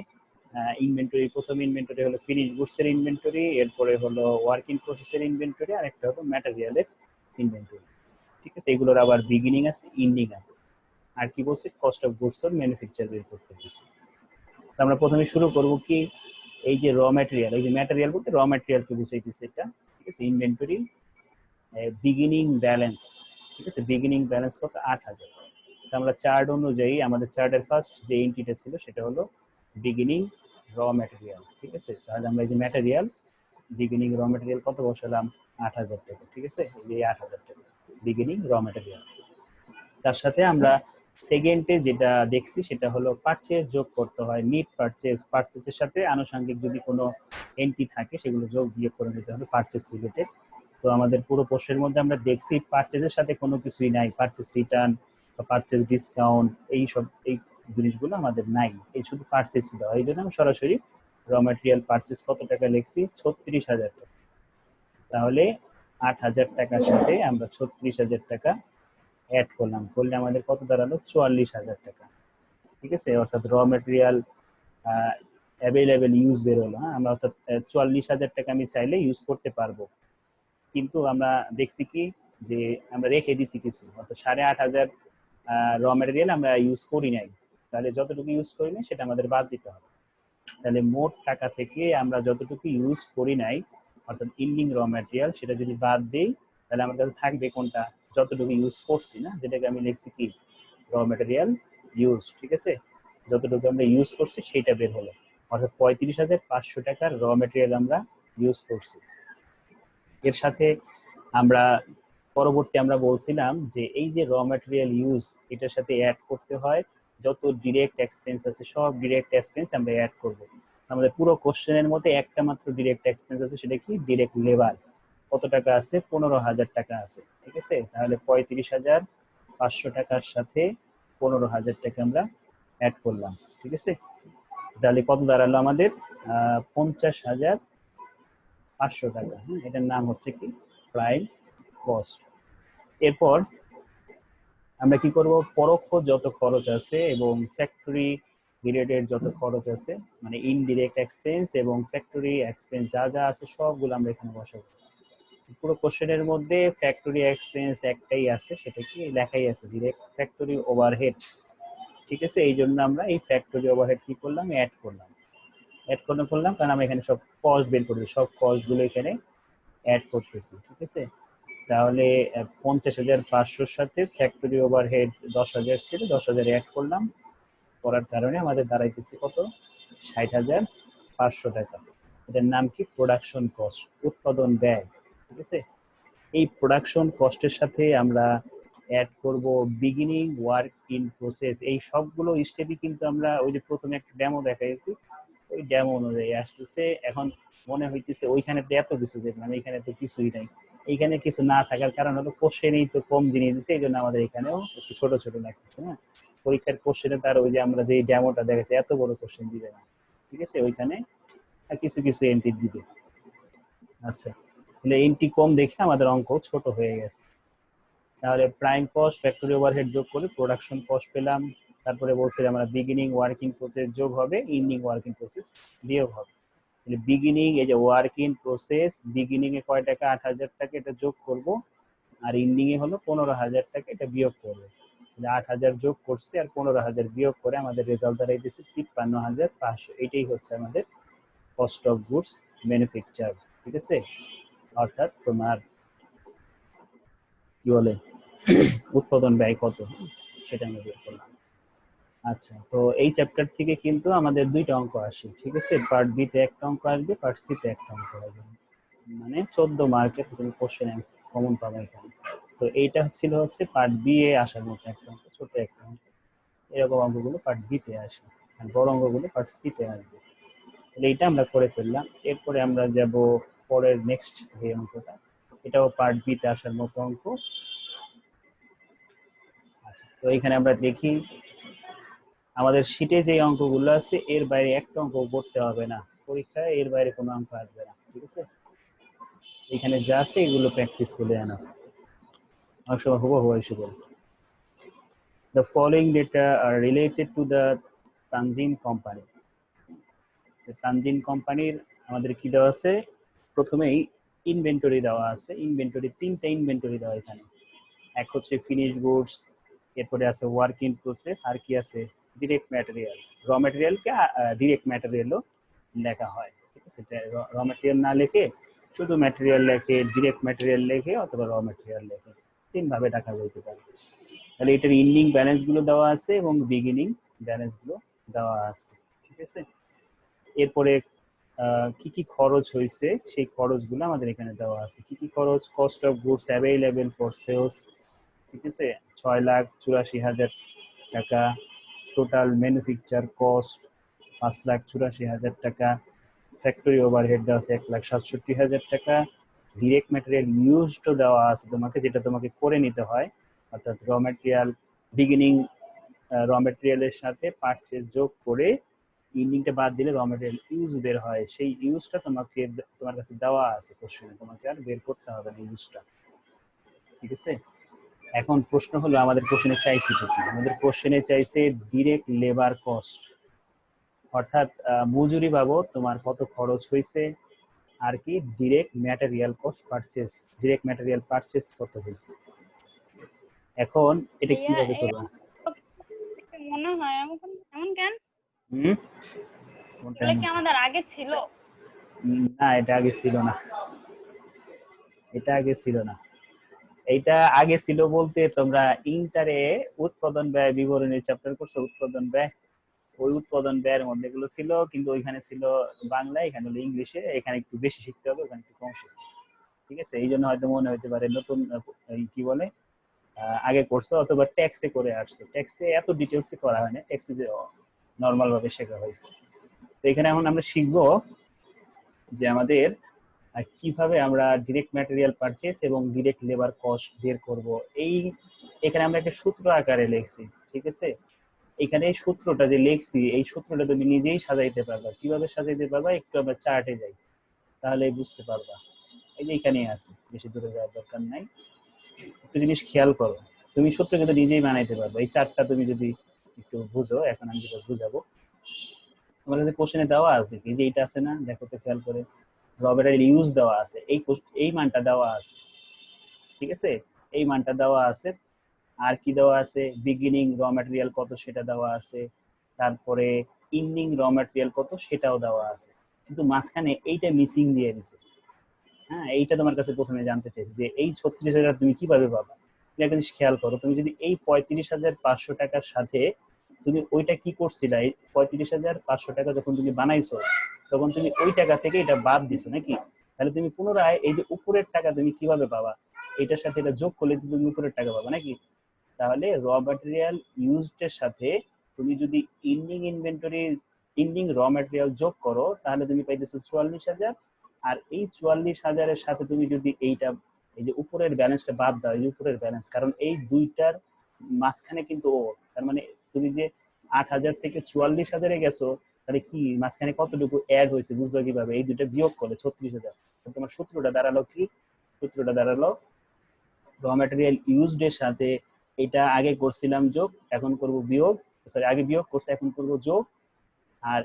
Speaker 1: ইনভেন্টরি, প্রথম ইনভেন্টরি হলো ফিনিশ গুডস এর ইনভেন্টরি, এরপরে হলো ওয়ার্ক ইন প্রসেসের ইনভেন্টরি, আর একটা হলো ম্যাটেরিয়ালের ইনভেন্টরি। ঠিক আছে, এগুলোর আবার বিগিনিং আছে, এন্ডিং আছে। আর কি বলছে, cost of goods or manufacture বের করতে বলছে। আমরা প্রথমে শুরু করব কি, এই যে র ম্যাটেরিয়াল, এই যে ম্যাটেরিয়াল বলতে র ম্যাটেরিয়ালকে বুঝাইতেছে এটা। ঠিক আছে, ইনভেন্টরি বিগিনিং ব্যালেন্স। ঠিক আছে, বিগিনিং ব্যালেন্স কত, 8,000। আমরা চার্ট অনুযায়ী, আমাদের চার্টের ফার্স্ট যে এন্ট্রিটা ছিল সেটা হলো বিগিনিং র ম্যাটেরিয়াল। ঠিক আছে, তাহলে আমরা এই যে ম্যাটেরিয়াল, বিগিনিং র ম্যাটেরিয়াল কত বসালাম, 8,000 টাকা। ঠিক আছে, এই 8,000 টাকা বিগিনিং র ম্যাটেরিয়াল। তার সাথে আমরা সেকেন্ডে যেটা দেখছি সেটা হলো পারচেজ যোগ করতে হয়, নিট পারচেজ। পারচেজের সাথে আনুষঙ্গিক যদি কোনো এন্ট্রি থাকে সেগুলো যোগ বিয়োগ করে দিতে হবে পারচেজ রিলেটেড। তো আমাদের পুরো প্রশ্নের মধ্যে আমরা দেখছি পারচেজের সাথে কোনো কিছুই নাই, পারচেজ রিটার্ন বা পারচেজ ডিসকাউন্ট, এই জিনিসগুলো আমাদের নাই, এই শুধু পারচেজ দেওয়া। এই জন্য আমি সরাসরি র ম্যাটেরিয়াল পারচেজ কত টাকা লিখছি, 36,000 টাকা। তাহলে 8,000 টাকার সাথে আমরা 36,000 টাকা অ্যাড করলাম, করলে আমাদের কত দাঁড়ালো, 44,000 টাকা। ঠিক আছে, অর্থাৎ র ম্যাটেরিয়াল অ্যাভেলেবেল ইউজ বেরোলো। হ্যাঁ, আমরা অর্থাৎ 44,000 টাকা আমি চাইলে ইউজ করতে পারবো, কিন্তু আমরা দেখছি কি যে আমরা রেখে দিছি কিছু, অর্থাৎ 8,500 র ম্যাটেরিয়াল আমরা ইউজ করি নাই। তাহলে যতটুকু ইউজ করি নাই সেটা আমাদের বাদ দিতে হবে। তাহলে মোট টাকা থেকে আমরা যতটুকু ইউজ করি নাই অর্থাৎ ইন্ডিং র ম্যাটেরিয়াল, সেটা যদি বাদ দেই তাহলে আমার কাছে থাকবে কোনটা, যতটুকু ইউজ করছি না, যেটাকে আমি লিখছি কি র ম্যাটেরিয়াল ইউজ, ঠিক আছে, যতটুকু আমরা ইউজ করছি সেইটা বের হলো, অর্থাৎ 35,500 টাকার র ম্যাটেরিয়াল আমরা ইউজ করছি। এর সাথে আমরা পরবর্তী আমরা বলছিলাম যে এই যে র ম্যাটেরিয়াল ইউজ, এটার সাথে অ্যাড করতে হয় যত ডিরেক্ট এক্সপেন্স আছে সব ডিরেক্ট এক্সপেন্স আমরা অ্যাড করব। আমাদের পুরো কোশ্চেনের মধ্যে একটা মাত্র ডিরেক্ট এক্সপেন্স আছে, সেটা কি ডিরেক্ট লেবার। কত টাকা আছে? 15,000 টাকা আছে, ঠিক আছে। তাহলে 35,500 টাকার সাথে 15,000 টাকা আমরা অ্যাড করলাম, ঠিক আছে। তাহলে কত দাঁড়ালো আমাদের? 50,500 টাকা। এটার নাম হচ্ছে কি প্রাইম কস্ট। এরপর আমরা কি করব, পরোক্ষ যত খরচ আছে এবং ফ্যাক্টরি রিলেটেড যত খরচ আছে, মানে ইনডিরেক্ট এক্সপেন্স এবং ফ্যাক্টরি এক্সপেন্স যা যা আছে সবগুলো আমরা এখানে বসাবো। পুরো কোশ্চেনের মধ্যে ফ্যাক্টরি এক্সপেন্স একটাই আছে, সেটা কি লেখাই আছে ডিরেক্ট ফ্যাক্টরি ওভারহেড, ঠিক আছে। এই জন্য আমরা এই ফ্যাক্টরি ওভারহেড কি করলাম, অ্যাড করলাম। অ্যাড করলাম কারণ আমরা এখানে সব কস্ট বের করছি, সব কস্ট গুলো এখানে অ্যাড করতেছি, ঠিক আছে। তাহলে 50,500-র সাথে ফ্যাক্টরি ওভারহেড 10,000 ছিল, 10,000 অ্যাড করলাম, করার কারণে আমাদের দাঁড়াইতেছে কত, 60,500 টাকা। এটার নাম কি প্রোডাকশন কস্ট, উৎপাদন ব্যয়, ঠিক আছে। এই প্রোডাকশন কস্টের সাথে আমরা অ্যাড করব বিগিনিং ওয়ার্ক ইন প্রসেস। এই সবগুলো স্টেপই কিন্তু আমরা ওই যে প্রথমে একটা ডেমো দেখাইছি, ওই ডেমো অনুযায়ী আসতেছে। এখন মনে হইতেছে ওইখানে তো এত কিছু দেখলাম, এইখানে তো কিছুই নাই। এইখানে কিছু না থাকার কারণ হলো কোশ্চেনেই তো কম জিনিস দিচ্ছে, এই জন্য আমাদের এখানেও একটু ছোট ছোট লাগতেছে না। পরীক্ষার কোশ্চেনে তার ওই যে আমরা যে ডেমোটা দেখেছি এত বড় কোশ্চেন দিবে না, ঠিক আছে, ওইখানে কিছু কিছু এন্ট্রি দিবে। আচ্ছা, তাহলে এন্ট্রি কম দেখে আমাদের অঙ্ক ছোট হয়ে গেছে। তাহলে প্রাইম কস্ট ফ্যাক্টরি ওভারহেড যোগ করে প্রোডাকশন কস্ট পেলাম। তারপরে বলছিলাম আমরা বিগিনিং ওয়ার্কিং প্রসেস যোগ হবে, ইন্ডিং ওয়ার্কিং প্রসেস বিয়োগ হবে। তাহলে বিগিনিং, এই যে ওয়ার্কিং প্রসেস, বিগিনিং এ কয় টাকা, 8,000 টাকা, এটা যোগ করব, আর ইন্ডিং এ হলো 15,000 টাকা, এটা বিয়োগ করবো। 8,000 যোগ করছে আর 15,000 বিয়োগ করে আমাদের রেজাল্ট দাঁড়াইতেছে 53,500। এটাই হচ্ছে আমাদের কস্ট অফ গুডস ম্যানুফ্যাকচার, ঠিক আছে। অর্থাৎ তোমার কি বলে উৎপাদন ব্যয় কত, সেটা আমরা বের করলাম। আচ্ছা, তো এই চ্যাপ্টার থেকে কিন্তু আমাদের দুইটা অঙ্ক আসে, ঠিক আছে। পার্ট বি তে একটা অঙ্ক আসবে, পার্ট সি তে একটা অঙ্ক আসবে, মানে 14 মার্কের তুমি কোশ্চেন অ্যান্সার কমন পাবে এখানে। তো এইটা ছিল হচ্ছে পার্ট বি এ আসার মতো একটা অঙ্ক, ছোট একটা অঙ্ক। এরকম অঙ্কগুলো পার্ট বি তে আসে, আর বড় অঙ্কগুলো পার্ট সি তে আসবে। তাহলে এইটা আমরা করে ফেললাম। এরপরে আমরা যাব পরের নেক্সট যে অঙ্কটা, এটাও পার্ট বি তে আসার মতো অঙ্ক। আচ্ছা, তো এখানে আমরা দেখি আমাদের শীটে যে অঙ্কগুলো আছে এর বাইরে একটা অঙ্ক করতে হবে না, পরীক্ষায় এর বাইরে কোনো অঙ্ক আসবে না, ঠিক আছে। এখানে যা আছে এগুলো প্র্যাকটিস করে আনা, অনেক সময় হুবহু এসে বলে। The following data are related to the Tanzim company. Tanzim কোম্পানির আমাদের কি দেওয়া আছে, প্রথমেই ইনভেন্টরি দেওয়া আছে। ইনভেন্টরি, তিনটা ইনভেন্টরি দেওয়া এখানে। এক হচ্ছে ফিনিশ গুডস, এরপরে আছে ওয়ার্ক ইন প্রসেস, আর কি আছে ডিরেক্ট ম্যাটেরিয়াল। র ম্যাটেরিয়ালকে ডিরেক্ট ম্যাটেরিয়ালও লেখা হয়, ঠিক আছে। র ম্যাটেরিয়াল না লিখে শুধু ম্যাটেরিয়াল লেখে, ডিরেক্ট ম্যাটেরিয়াল লেখে, অথবা র ম্যাটেরিয়াল লেখে, তিন ভাবে টাকা যেতে পারে। তাহলে এটার ইন্ডিং ব্যালেন্স গুলো দেওয়া আছে এবং বিগিনিং ব্যালেন্স গুলো দেওয়া আছে, ঠিক আছে। এরপরে কি কি খরচ হয়েছে সেই খরচগুলো আমাদের এখানে দেওয়া আছে। কি কি খরচ, cost of goods available for sales, ঠিক আছে, 6,84,000 টাকা। টোটাল ম্যানুফ্যাকচার কস্ট 5,84,000 টাকা। ফ্যাক্টরি ওভারহেড দেওয়া আছে 1,67,000 টাকা। ডিরেক্ট ম্যাটেরিয়াল ইউজড দেওয়া আছে তোমাকে, যেটা তোমাকে করে নিতে হয়, অর্থাৎ র ম্যাটেরিয়াল বিগিনিং র ম্যাটেরিয়ালের সাথে পারচেজ যোগ করে ইন্ডিংটা বাদ দিলে র ম্যাটেরিয়াল ইউজ বের হয়, সেই ইউজটা তোমাকে তোমার কাছে দেওয়া আছে কোশ্চেনে, তোমাকে আর বের করতে হবে না ইউজটা, ঠিক আছে। এখন প্রশ্ন হলো আমাদের কোশ্চেনে চাইছে কি, আমাদের কোশ্চেনে চাইছে ডিরেক্ট লেবার কস্ট, অর্থাৎ মজুরি বাবদ তোমার কত খরচ হয়েছে, আর কি direct material cost purchase, direct material purchase কত হয়েছে। এখন এটা
Speaker 3: ভাইয়া
Speaker 1: কিভাবে
Speaker 3: এই
Speaker 1: করবা?
Speaker 3: মনে হয় এমন এমন কেন?
Speaker 1: হুম, কোনটা
Speaker 3: এগুলো
Speaker 1: এমন?
Speaker 3: কি আমাদের আগে ছিল?
Speaker 1: না, এটা আগে ছিল না, এটা আগে ছিল না। এইটা আগে ছিল বলতে তোমরা ইন্টারে উৎপাদন ব্যয় বিবরণী চ্যাপ্টার করছো, উৎপাদন ব্যয়, ওই উৎপাদন ব্যয়ের মধ্যে এগুলো ছিল, কিন্তু ওইখানে ছিল বাংলা, এখানে হলো ইংলিশে, এখানে একটু বেশি শিখতে হবে, ওখানে একটু কম শিখতে। ঠিক আছে, এই জন্য হয়তো মনে হতে পারে নতুন এই কি বলে আগে করছো অথবা ট্যাক্সে করে আসছে, ট্যাক্সে এত ডিটেলসে করা হয় না, ট্যাক্সে যে নর্মাল ভাবে শেখা হয়েছে। তো এখানে এখন আমরা শিখবো যে আমাদের কিভাবে আমরা ডিরেক্ট ম্যাটেরিয়াল পারচেজ এবং ডিরেক্ট লেবার কস্ট বের করব। এই এখানে আমরা একটা সূত্র আকারে লিখছি, ঠিক আছে। এখানে এই সূত্রটা যে লিখছি, এই সূত্রটা তুমি নিজেই সাজাইতে পারবা। কিভাবে সাজাইতে পারবা, একটু আমরা চার্টে যাই, তাহলে বুঝতে পারবা। এই যে এখানেই আছে, বেশি দূরে যাওয়ার দরকার নাই। একটু জিনিস খেয়াল করো, তুমি সূত্র কিন্তু নিজেই বানাইতে পারবে। এই চার্টটা তুমি যদি একটু বুঝো, এখন আমি যেটা বুঝাবো, তোমার কাছে কোশ্চেনে দেওয়া আছে কি, যে এটা আছে না, দেখো তো খেয়াল করে, র ম্যাটেরিয়াল ইউজ দেওয়া আছে, এই মানটা দেওয়া আছে, ঠিক আছে, এই মানটা দেওয়া আছে। আর কি দেওয়া আছে, বিগিনিং র ম্যাটেরিয়াল কত সেটা দেওয়া আছে, তারপরে ইন্ডিং র ম্যাটেরিয়াল কত সেটাও দেওয়া আছে, কিন্তু মাঝখানে এইটা মিসিং দিয়ে দিছে। হ্যাঁ, এইটা তোমার কাছে প্রথমে জানতে চাইছি যে এই 36,000 তুমি কিভাবে পাবা। তুমি একটা জিনিস খেয়াল করো, তুমি যদি এই 35,500 টাকার সাথে তুমি ওইটা কি করছিলা, এই 35,500 টাকা যখন তুমি বানাইছো, তখন তুমি ওই টাকা থেকে এটা বাদ দিছো নাকি? তাহলে তুমি পুনরায় এই যে উপরের টাকা তুমি কিভাবে পাবা, এটার সাথে এটা যোগ করলে তুমি উপরের টাকা পাবা নাকি? তাহলে র ম্যাটেরিয়াল ইউজড এর সাথে তুমি যদি ইন্ডিং র ম্যাটেরিয়াল যোগ করো, তাহলে তুমি পাইতেছো 44,000। আর এই 44,000-এর সাথে তুমি যদি এইটা, এই যে উপরের ব্যালেন্সটা বাদ দাও, এই উপরের ব্যালেন্স, কারণ এই দুইটার মাঝখানে কিন্তু ও, তার মানে তুমি যে 8,000 থেকে 44,000-এ গেছো, তাহলে কি মাঝখানে কতটুকু অ্যাড হয়েছে বুঝবে কিভাবে, এই দুইটা বিয়োগ করলে 36,000। তোমার সূত্রটা দাঁড়ালো কি, সূত্রটা দাঁড়ালো র ম্যাটেরিয়াল ইউজড এর সাথে এটা আগে করছিলাম যোগ, এখন করব বিয়োগ, সরি আগে বিয়োগ করছে এখন করব যোগ, আর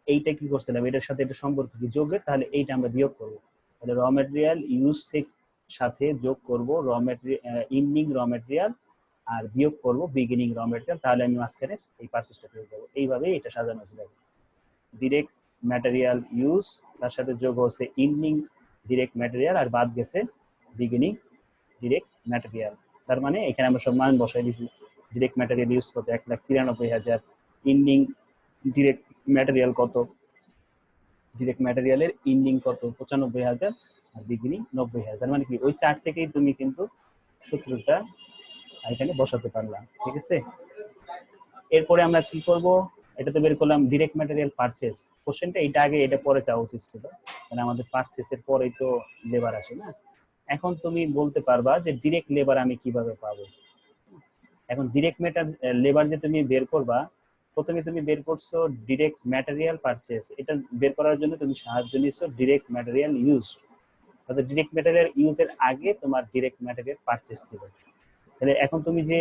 Speaker 1: এইটা কি করছিলাম এটার সাথে এটা সম্পর্ক কি যোগের, তাহলে এইটা আমরা বিয়োগ করব। তাহলে র ম্যাটেরিয়াল ইউজ থেকে সাথে যোগ করব raw material ending raw material, আর বিয়োগ করব বিগিনিং র ম্যাটেরিয়াল, তাহলে আমি মাঝখানে এই পারচেজটা পেয়ে যাবো। এইভাবেই এটা সাজানো আছে। ডিরেক্ট ম্যাটেরিয়াল ইউজ, তার সাথে যোগ হচ্ছে ইন্ডিং ডিরেক্ট ম্যাটেরিয়াল, আর বাদ গেছে বিগিনিং ডিরেক্ট ম্যাটেরিয়াল। তার মানে এখানে আমরা সব মান বসাই দিছি। ডিরেক্ট ম্যাটেরিয়াল ইউজ কত, 1,93,000। ইন্ডিং ডিরেক্ট ম্যাটেরিয়াল কত, ডিরেক্ট ম্যাটেরিয়ালের ইন্ডিং কত, 95,000, আর বিগিনিং 90,000। তার মানে কি ওই চার্ট থেকেই তুমি কিন্তু সূত্রটা এখানে বসাতে পারলাম, ঠিক আছে। এরপরে আমরা কি করব, এটা তো বের করলাম ডিরেক্ট ম্যাটেরিয়াল পারচেজ। কোশ্চেনটা এটা আগে এটা পরে চাওয়া উচিত ছিল, মানে আমাদের পারচেজের পরেই তো লেবার আসে না। এখন তুমি বলতে পারবা যে ডিরেক্ট লেবার আমি কিভাবে পাবো। এখন ডিরেক্ট লেবার যে তুমি বের করবা, প্রথমে তুমি বের করছো ডিরেক্ট ম্যাটেরিয়াল পারচেজ, এটা বের করার জন্য তুমি সাহায্য নিছো ডিরেক্ট ম্যাটেরিয়াল ইউজ। অর্থাৎ ডিরেক্ট ম্যাটেরিয়াল ইউজের আগে তোমার ডিরেক্ট ম্যাটেরিয়াল পারচেজ ছিল। তাহলে এখন তুমি যে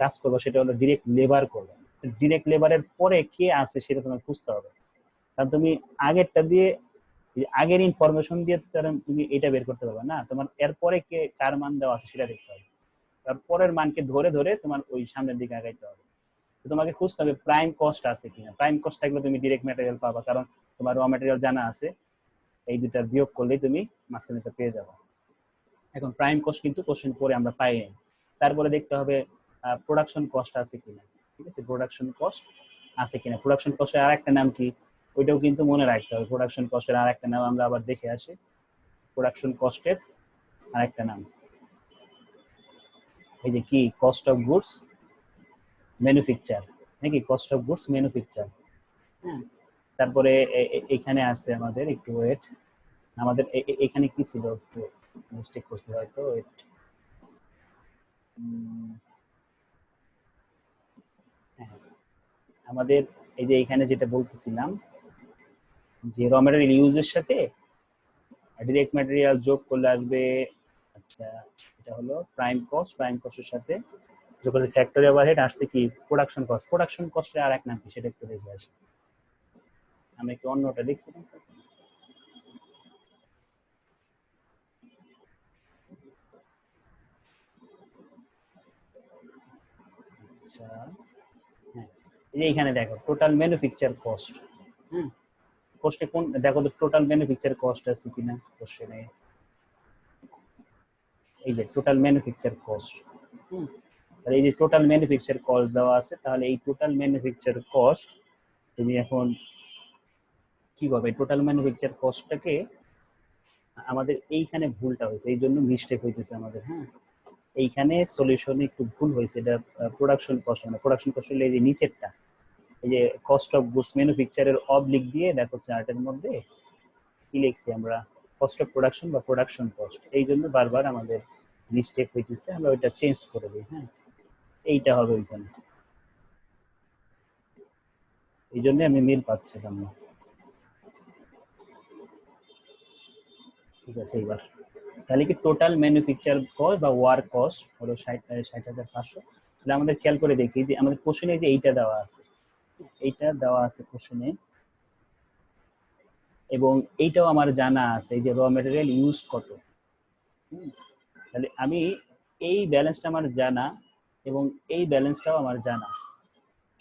Speaker 1: কাজ করবো সেটা হলো ডিরেক্ট লেবার করবে। ডিরেক্ট লেবারের পরে কে আছে সেটা তোমার খুঁজতে হবে, কারণ তুমি আগেরটা দিয়ে, আগের ইনফরমেশন দিয়ে তুমি এটা বের করতে পারবে না, তোমার এরপরে কে কার মান দেওয়া আছে সেটা দেখতে হবে। তারপরের মানকে ধরে ধরে তোমার ওই সামনের দিকে আগাইতে হবে। তো তোমাকে খুঁজতে হবে প্রাইম কস্ট আছে কিনা। প্রাইম কস্ট থাকলে তুমি ডিরেক্ট ম্যাটেরিয়াল পাবা, কারণ তোমার র ম্যাটেরিয়াল জানা আছে, এই দুটার বিয়োগ করলেই তুমি মাঝখানেটা পেয়ে যাবে। এখন প্রাইম কস্ট কিন্তু কোশ্চেন পরে আমরা পাই নাই। তারপরে দেখতে হবে প্রোডাকশন কস্ট আছে কিনা, ঠিক আছে, প্রোডাকশন কস্ট আছে কিনা। প্রোডাকশন কস্টের আর একটা নাম কি, ওইটাও কিন্তু মনে রাখতে হবে। প্রোডাকশন কস্টের আর একটা নাম আমরা আবার দেখে আসি। প্রোডাকশন কস্টের আর একটা নাম এই যে কি, কস্ট অফ গুডস ম্যানুফ্যাকচার, নাকি কস্ট অফ গুডস ম্যানুফ্যাকচার। হ্যাঁ, তারপরে এখানে আছে আমাদের, একটু ওয়েট, আমাদের এখানে কি ছিল, একটু মিস্টেক করতে হয়তো, ওয়েট, আমাদের এই যে এখানে যেটা বলতেছিলাম যে র ম্যাটেরিয়াল ইউজের সাথে ডিরেক্ট ম্যাটেরিয়াল যোগ করলে আসবে, আচ্ছা এটা হলো প্রাইম কস্ট, প্রাইম কস্টের সাথে যোগ করলে ফ্যাক্টরি ওভারহেড আসছে কি প্রোডাকশন কস্ট। প্রোডাকশন কস্টের আর এক নাম কি সেটা একটু দেখে আসি, আমি একটু অন্যটা দেখছিলাম। আচ্ছা হ্যাঁ, এই যে এখানে দেখো টোটাল ম্যানুফ্যাকচার কস্ট। হ্যাঁ, কোশ্চেনে কোন দেখো তো টোটাল ম্যানুফ্যাকচার কস্ট আছে কিনা কোশ্চেনে। এই যে টোটাল ম্যানুফ্যাকচার কস্ট, তাহলে এই যে টোটাল ম্যানুফ্যাকচার কস্ট দেওয়া আছে, তাহলে এই টোটাল ম্যানুফ্যাকচার কস্ট তুমি এখন কি করবে, টোটাল ম্যানুফ্যাকচার কস্টটাকে আমাদের এইখানে ভুলটা হয়েছে, এই জন্য মিস্টেক হইতেছে আমাদের। হ্যাঁ, এইখানে সলিউশনে একটু ভুল হয়েছে, এটা প্রোডাকশন কস্ট মানে প্রোডাকশন কস্ট হলে এই যে নিচেরটা, এই যে কস্ট অফ গুডস ম্যানুফ্যাকচারের অবলিক দিয়ে দেখো চার্টের মধ্যে কি লিখছি আমরা, কস্ট অফ প্রোডাকশন বা প্রোডাকশন কস্ট, এই জন্য বারবার আমাদের মিস্টেক হইতেছে, আমরা ওইটা চেঞ্জ করে দিই। হ্যাঁ, এইটা হবে ওইখানে, এই জন্য আমি মিল পাচ্ছিলাম না। ঠিক আছে, এইবার তাহলে কি টোটাল ম্যানুফ্যাকচার কস্ট বা ওয়ার্ক কস্ট হলো 60,500। তাহলে আমাদের খেয়াল করে দেখি যে আমাদের কোশ্চেনে যে এইটা দেওয়া আছে, এইটা দেওয়া আছে কোশ্চেনে, এবং এইটাও আমার জানা আছে, এই যে র ম্যাটেরিয়াল ইউজ কত। তাহলে আমি এই ব্যালেন্সটা আমার জানা এবং এই ব্যালেন্সটাও আমার জানা।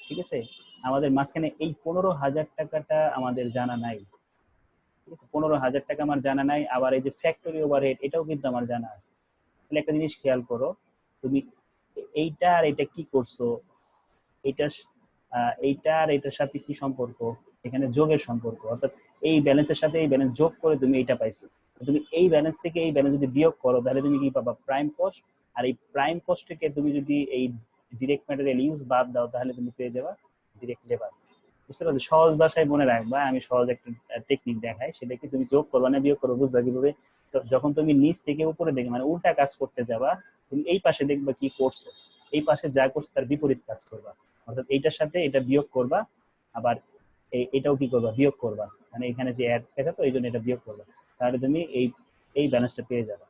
Speaker 1: ঠিক আছে, আমাদের মাঝখানে এই 15,000 টাকাটা আমাদের জানা নাই। ঠিক আছে, 15,000 টাকা আমার জানা নাই। আবার এই যে ফ্যাক্টরি ওভারহেড এটাও কিন্তু আমার জানা আছে। তাহলে একটা জিনিস খেয়াল করো, তুমি এইটা আর এটা কি করছো, এইটা এইটা আর এটার সাথে কি সম্পর্ক, এখানে যোগের সম্পর্ক, অর্থাৎ এই ব্যালেন্সের সাথে এই ব্যালেন্স যোগ করে তুমি এইটা পাইছো। তুমি এই ব্যালেন্স থেকে এই ব্যালেন্স যদি বিয়োগ করো তাহলে তুমি কি পাবা, প্রাইম কস্ট। আর এই প্রাইম কস্ট থেকে তুমি যদি এই ডিরেক্ট ম্যাটেরিয়াল ইউজ বাদ দাও তাহলে তুমি পেয়ে যাবা ডিরেক্ট লেবার। বুঝতে পারছো, সহজ ভাষায় মনে রাখবা, আমি সহজ একটা টেকনিক দেখাই, সেটা কি তুমি যোগ করবা না বিয়োগ করবো বুঝবা কিভাবে। তো যখন তুমি নিচ থেকে উপরে দেখে মানে উল্টা কাজ করতে যাবা, তুমি এই পাশে দেখবা কি করছো, এই পাশে যা করছো তার বিপরীত কাজ করবা, অর্থাৎ এইটার সাথে এটা বিয়োগ করবা, আবার এটাও কি করবা, বিয়োগ করবা, মানে এখানে যে অ্যাড দেখা তো এই জন্য এটা বিয়োগ করবা, তাহলে তুমি এই এই ব্যালেন্সটা পেয়ে যাবে।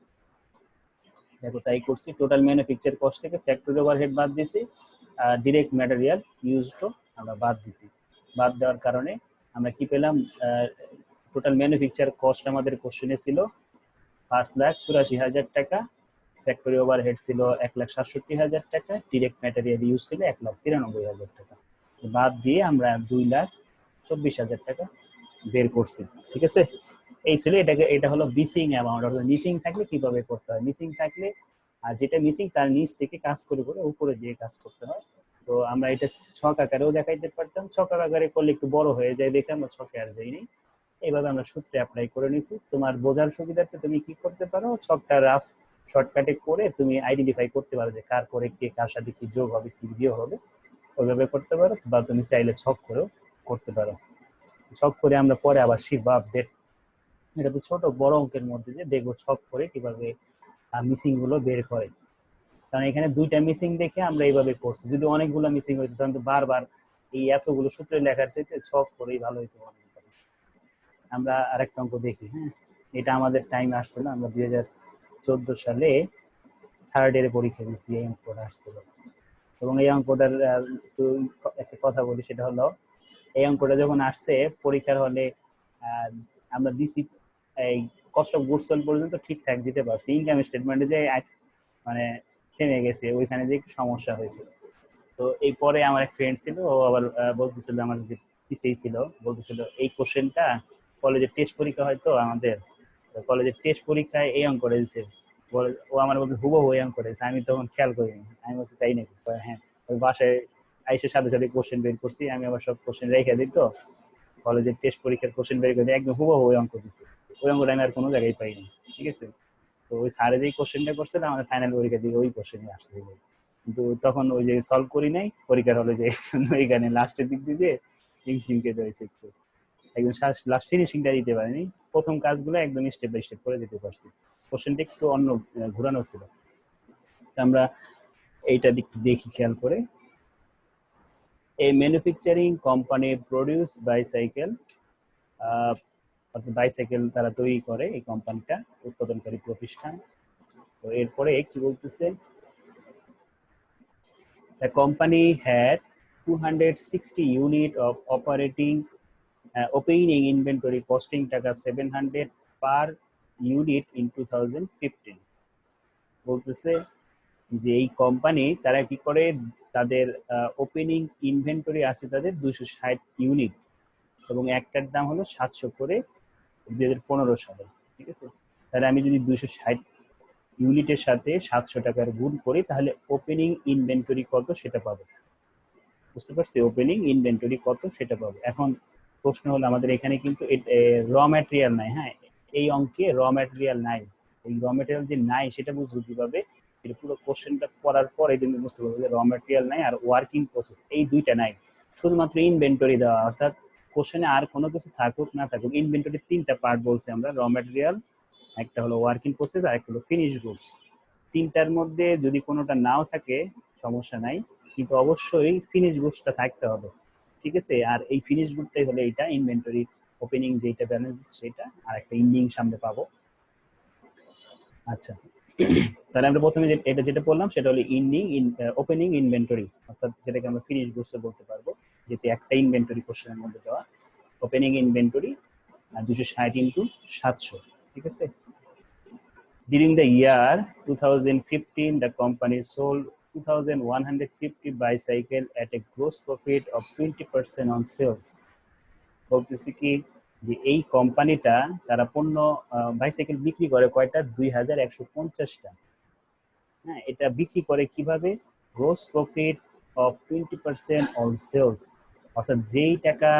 Speaker 1: দেখো তাই করছি, টোটাল ম্যানুফ্যাকচার কস্ট থেকে ফ্যাক্টরি ওভারহেড বাদ দিছি, ডিরেক্ট ম্যাটেরিয়াল ইউজড আমরা বাদ দিছি। বাদ দেওয়ার কারণে আমরা কি পেলাম, টোটাল ম্যানুফ্যাকচার কস্ট আমাদের কোশ্চেনে ছিল 5,84,000 টাকা, ফ্যাক্টরি ওভারহেড ছিল 1,67,000 টাকা, ডিরেক্ট ম্যাটেরিয়াল ইউজ ছিল 1,93,000 টাকা। বাদ দিয়ে আমরা 2,24,000 টাকা বের করছি। ঠিক আছে, এই ছিল এটাকে, এটা হলো মিসিং অ্যামাউন্ট। অর্থাৎ মিসিং থাকলে কিভাবে করতে হয়, মিসিং থাকলে আর যেটা মিসিং তার নিচ থেকে কাজ করে করে উপরে দিয়ে কাজ করতে হয়। তো আমরা এটা ছক আকারেও দেখাইতে পারতাম, ছক আকারে করলে একটু বড় হয়ে যায় দেখে আমরা ছকে আর যাইনি, এইভাবে আমরা সূত্রে অ্যাপ্লাই করে নিছি। তোমার বোঝার সুবিধার্থে তুমি কি করতে পারো, ছকটা রাফ শর্টকাটে করে তুমি আইডেন্টিফাই করতে পারো যে কার পরে কে কার সাথে কি যোগ হবে কি বিয়োগ হবে, ওইভাবে করতে পারো, বা তুমি চাইলে ছক করেও করতে পারো। ছক করে আমরা পরে আবার শিখবো আপডেট, এটা তো ছোট বড় অঙ্কের মধ্যে যে দেখবো ছক করে কিভাবে মিসিং গুলো বের করে। কারণ এখানে দুইটা মিসিং দেখে আমরা এইভাবে করছি, যদি অনেকগুলো মিসিং হইতো তাহলে তো বারবার এই এতগুলো সূত্রে লেখার চাইতে ছক করেই ভালো হইতো। আমরা আরেকটা অঙ্ক দেখি। হ্যাঁ, এটা আমাদের টাইম আসছিল, আমরা 2014 সালে থার্ড ইয়ারে পরীক্ষা দিচ্ছি, এই অঙ্কটা আসছিল। এবং এই অঙ্কটার একটু একটা কথা বলি, সেটা হলো এই অঙ্কটা যখন আসছে পরীক্ষার হলে আমরা দিছি এই কস্ট অফ গুডস সোল্ড পর্যন্ত ঠিকঠাক দিতে পারছি, ইনকাম স্টেটমেন্টে যে মানে থেমে গেছে, ওইখানে যে একটু সমস্যা হয়েছে। তো এই পরে আমার এক ফ্রেন্ড ছিল, ও আবার বলতেছিল, আমার যে পিসেই ছিল, বলতেছিল এই কোশ্চেনটা কলেজের টেস্ট পরীক্ষা হয়তো আমাদের, কলেজের টেস্ট পরীক্ষায় এই অঙ্ক দিয়েছে, ও আমার বলতে হুবহু এই অঙ্ক দিয়েছে। আমি তখন খেয়াল করিনি, আমি বলছি তাই নাকি, হ্যাঁ। ওই বাসায় আইসে সাথে সাথে কোশ্চেন বের করছি, আমি আবার সব কোশ্চেন রেখে দিই, তো কলেজের টেস্ট পরীক্ষার কোশ্চেন বের করে একদম হুবহু ওই অঙ্ক দিচ্ছে, ওই অঙ্কটা আমি আর কোনো জায়গায় পাইনি। ঠিক আছে, তো ওই স্যারে যেই কোশ্চেনটা করছিল আমাদের ফাইনাল পরীক্ষা দিয়ে ওই কোশ্চেনই আসছে, কিন্তু তখন ওই যে সলভ করি নাই পরীক্ষার হলে, যে ওইখানে লাস্টের দিক দিয়ে হিমকে হয়েছে একটু, একদম লাস্ট ফিনিশিংটা দিতে পারিনি, প্রথম কাজগুলো একদম স্টেপ বাই স্টেপ করে দিতে পারছি, কোশ্চেনটা একটু অন্য ঘুরানো ছিল। আমরা এইটা দিক দেখি খেয়াল করে, এই manufacturing company produce bicycle, bicycle তারা তৈরি করে, এই কোম্পানিটা উৎপাদনকারী প্রতিষ্ঠান। তো এরপরে কি বলতেছে, the company had 260 unit of opening inventory costing টাকা 700 per unit in 2015। বলতেছে যে এই কোম্পানি তারা কি করে, তাদের ওপেনিং ইনভেন্টরি আছে তাদের 260 ইউনিট, তো এবং একটার দাম হলো 700 করে 2015 সালে। ঠিক আছে, তাহলে আমি যদি 260 ইউনিটের সাথে 700 টাকার গুণ করি তাহলে ওপেনিং ইনভেন্টরি কত সেটা পাবো। বুঝতে পারছি, ওপেনিং ইনভেন্টরি কত সেটা পাবো। এখন প্রশ্ন হলো আমাদের এখানে কিন্তু র ম্যাটেরিয়াল নাই। হ্যাঁ, এই অঙ্কে র ম্যাটেরিয়াল নাই। এই র ম্যাটেরিয়াল যে নাই সেটা বুঝবো কিভাবে? এটা পুরো কোশ্চেনটা পড়ার পরে তুমি বুঝতে পারবে যে র ম্যাটেরিয়াল নাই আর ওয়ার্কিং প্রসেস এই দুইটা নাই, শুধুমাত্র ইনভেন্টরি দেওয়া। অর্থাৎ কোশ্চেনে আর কোনো কিছু থাকুক না থাকুক, ইনভেন্টরি তিনটা পার্ট বলছি আমরা, র ম্যাটেরিয়াল, একটা হলো ওয়ার্কিং প্রসেস আর একটা হলো ফিনিশ গুডস। তিনটার মধ্যে যদি কোনোটা নাও থাকে সমস্যা নাই, কিন্তু অবশ্যই ফিনিশ গুডসটা থাকতে হবে। ঠিক আছে, আর এই ফিনিশ গুডটাই হলো এইটা ইনভেন্টরি ওপেনিং, যেটা ব্যালেন্স সেটা, আর একটা এন্ডিং সামনে পাবো। আচ্ছা, তাহলে আমরা প্রথমে এটা যেটা বললাম সেটা হলো ওপেনিং ইনভেন্টরি, অর্থাৎ যেটাকে আমরা ফিনিশ গুডস বলতে পারবো, যেটা একটা ইনভেন্টরি কোশ্চেনের মধ্যে দেওয়া। Opening inventory 260 into 700। ঠিক আছে, during the year 2015 the company sold 2150 bicycle at a gross profit of 20% on sales। বলতেছি কি যে এই কোম্পানিটা তারা পণ্য বাইসাইকেল বিক্রি করে কয়টা? 2150টা। হ্যাঁ, এটা বিক্রি করে কিভাবে? Gross profit of 20% on sales, অর্থাৎ যেই টাকা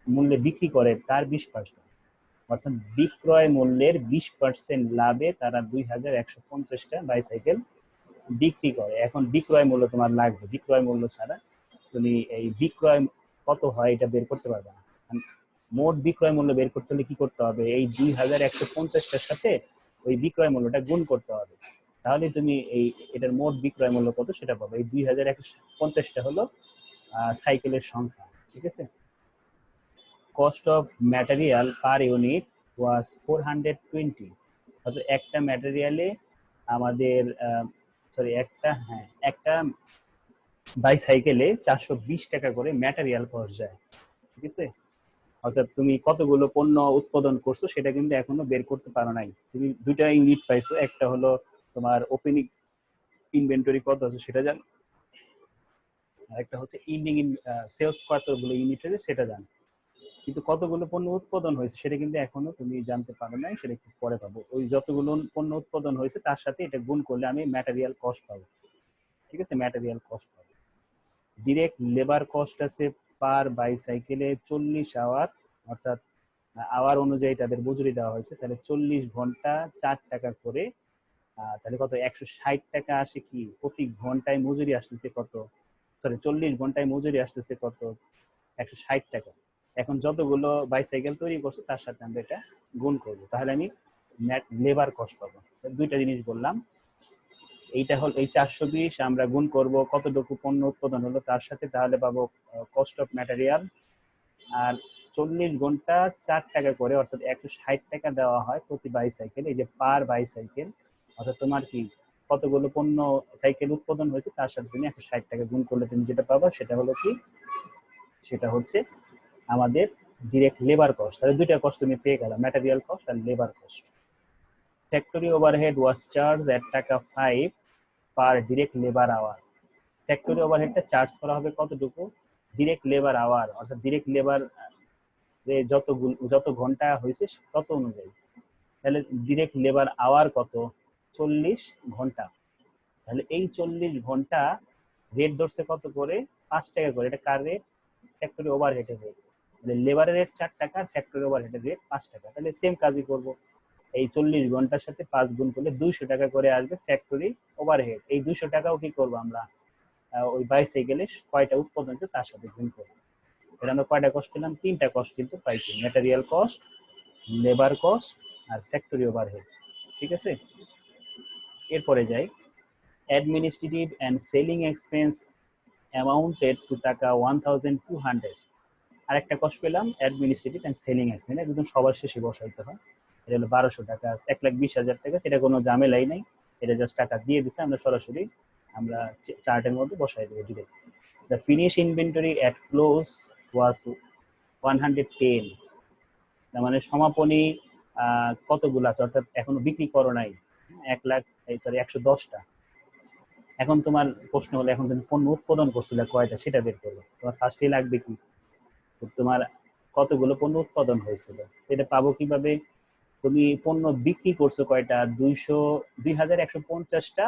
Speaker 1: মূল্যে বিক্রি করে তার 20%, অর্থাৎ বিক্রয় মূল্যের 20% লাভে তারা 2150টা বাইসাইকেল বিক্রি করে। এখন বিক্রয় মূল্য তোমার লাগবে, বিক্রয় মূল্য ছাড়া তুমি এই বিক্রয় কত হয় এটা বের করতে পারবে না। মোট বিক্রয় মূল্য বের করতে হলে কি করতে হবে? এই 2150টার সাথে ওই বিক্রয় মূল্যটা গুণ করতে হবে, তাহলে তুমি এটার মোট বিক্রয় মূল্য কত সেটা পাবে। এই 2150টা হলো সাইকেলের সংখ্যা। ঠিক আছে, cost of material per unit was 420, অর্থাৎ একটা ম্যাটেরিয়ালে আমাদের একটা বাইসাইকেলে 420 টাকা করে ম্যাটেরিয়াল কস্ট যায়। ঠিক আছে, অর্থাৎ তুমি কতগুলো পণ্য উৎপাদন করছো সেটা কিন্তু এখনো বের করতে পারো নাই। তুমি দুইটা ইউনিট পাইছো, একটা হলো তোমার ওপেনিং ইনভেন্টরি কত আছে সেটা জানো, আর একটা হচ্ছে এন্ডিং সেলস কতগুলো ইউনিট হয়েছে সেটা জানো, কিন্তু কতগুলো পণ্য উৎপাদন হয়েছে সেটা কিন্তু এখনো তুমি জানতে পারো নাই, সেটা একটু পরে পাবো। ওই যতগুলো পণ্য উৎপাদন হয়েছে তার সাথে এটা গুণ করলে আমি ম্যাটেরিয়াল কস্ট পাবো। ঠিক আছে, ম্যাটেরিয়াল কস্ট পাবো। ডিরেক্ট লেবার কস্ট আছে পার বাইসাইকেলে 40 আওয়ার, অর্থাৎ আওয়ার অনুযায়ী তাদের মজুরি দেওয়া হয়েছে, তাহলে 40 ঘন্টা 4 টাকা করে, তাহলে কত? 160 টাকা আসে কি প্রতি ঘন্টায় মজুরি আসতেছে কত? 40 ঘন্টায় মজুরি আসতেছে কত? 160 টাকা। এখন যতগুলো বাইসাইকেল তৈরি করছে তার সাথে আমরা এটা গুণ করবো, তাহলে আমি লেবার কস্ট পাবো। দুইটা জিনিস বললাম, এইটা হল এই 420 আমরা গুণ করব কতটুকু পণ্য উৎপাদন হলো তার সাথে, তাহলে পাবো কস্ট অফ ম্যাটেরিয়াল। আর 40 ঘন্টা 4 টাকা করে, অর্থাৎ 160 টাকা দেওয়া হয় প্রতি বাইসাইকেল, এই যে পার বাইসাইকেল, অর্থাৎ তোমার কি কতগুলো পণ্য সাইকেল উৎপাদন হয়েছে তার সাথে তুমি 160 টাকা গুণ করলে তুমি যেটা পাবা সেটা হলো কি, সেটা হচ্ছে আমাদের ডিরেক্ট লেবার কস্ট। তাহলে দুইটা কস্ট তুমি পেয়ে গেলা, ম্যাটেরিয়াল কস্ট আর labour cost. Factory overhead was charge at টাকা 5 per direct labour hour. Factory ওভারহেডটা চার্জ করা হবে কতটুকু? ডিরেক্ট লেবার আওয়ার, অর্থাৎ ডিরেক্ট লেবার যত ঘন্টা হয়েছে তত অনুযায়ী। তাহলে ডিরেক্ট লেবার আওয়ার কত? 40 ঘন্টা। তাহলে এই 40 ঘন্টা রেট ধরছে কত করে? 5 টাকা করে। এটা কার রেট? ফ্যাক্টরি ওভারহেডের রেট। তাহলে লেবারের রেট 4 টাকা, ফ্যাক্টরি ওভারহেডের রেট 5 টাকা। তাহলে সেম কাজই করব, এই 40 ঘন্টার সাথে 5 গুণ করলে 200 টাকা করে আসবে ফ্যাক্টরি ওভারহেড। এই 200 টাকাও কি করবো আমরা ওই বাইসাইকেলে কয়টা উৎপাদন হচ্ছে তার সাথে গুণ করবো। এটা আমরা কয়টা কস্ট পেলাম? 3টা কস্ট কিন্তু পাইছি, ম্যাটেরিয়াল কস্ট, লেবার কস্ট আর ফ্যাক্টরি ওভারহেড। ঠিক আছে, এরপরে যাই। Administrative and selling expense amounted to টাকা 1200। আর একটা কস্ট পেলাম অ্যাডমিনিস্ট্রেটিভ অ্যান্ড সেলিং এক্সপেন্স, একদম সবার শেষে বসাইতে হয়। এটা হলো 1200 টাকা, 1,20,000 টাকা। সেটা কোনো ঝামেলাই নাই, এটা জাস্ট টাকা দিয়ে দিছে, আমরা সরাসরি আমরা চার্টের মধ্যে বসাই দেবো direct. The finish inventory at close was 110, তার মানে সমাপনী কতগুলো আছে, অর্থাৎ এখনো বিক্রি করো নাই 110টা। এখন তোমার প্রশ্ন হলো, এখন তুমি পণ্য উৎপাদন করছিলে কয়টা সেটা বের করবে। তোমার ফার্স্টেই লাগবে কি, তোমার কতগুলো পণ্য উৎপাদন হয়েছিল। এটা পাবো কিভাবে? তুমি পণ্য বিক্রি করছো কয়টা? 2150টা।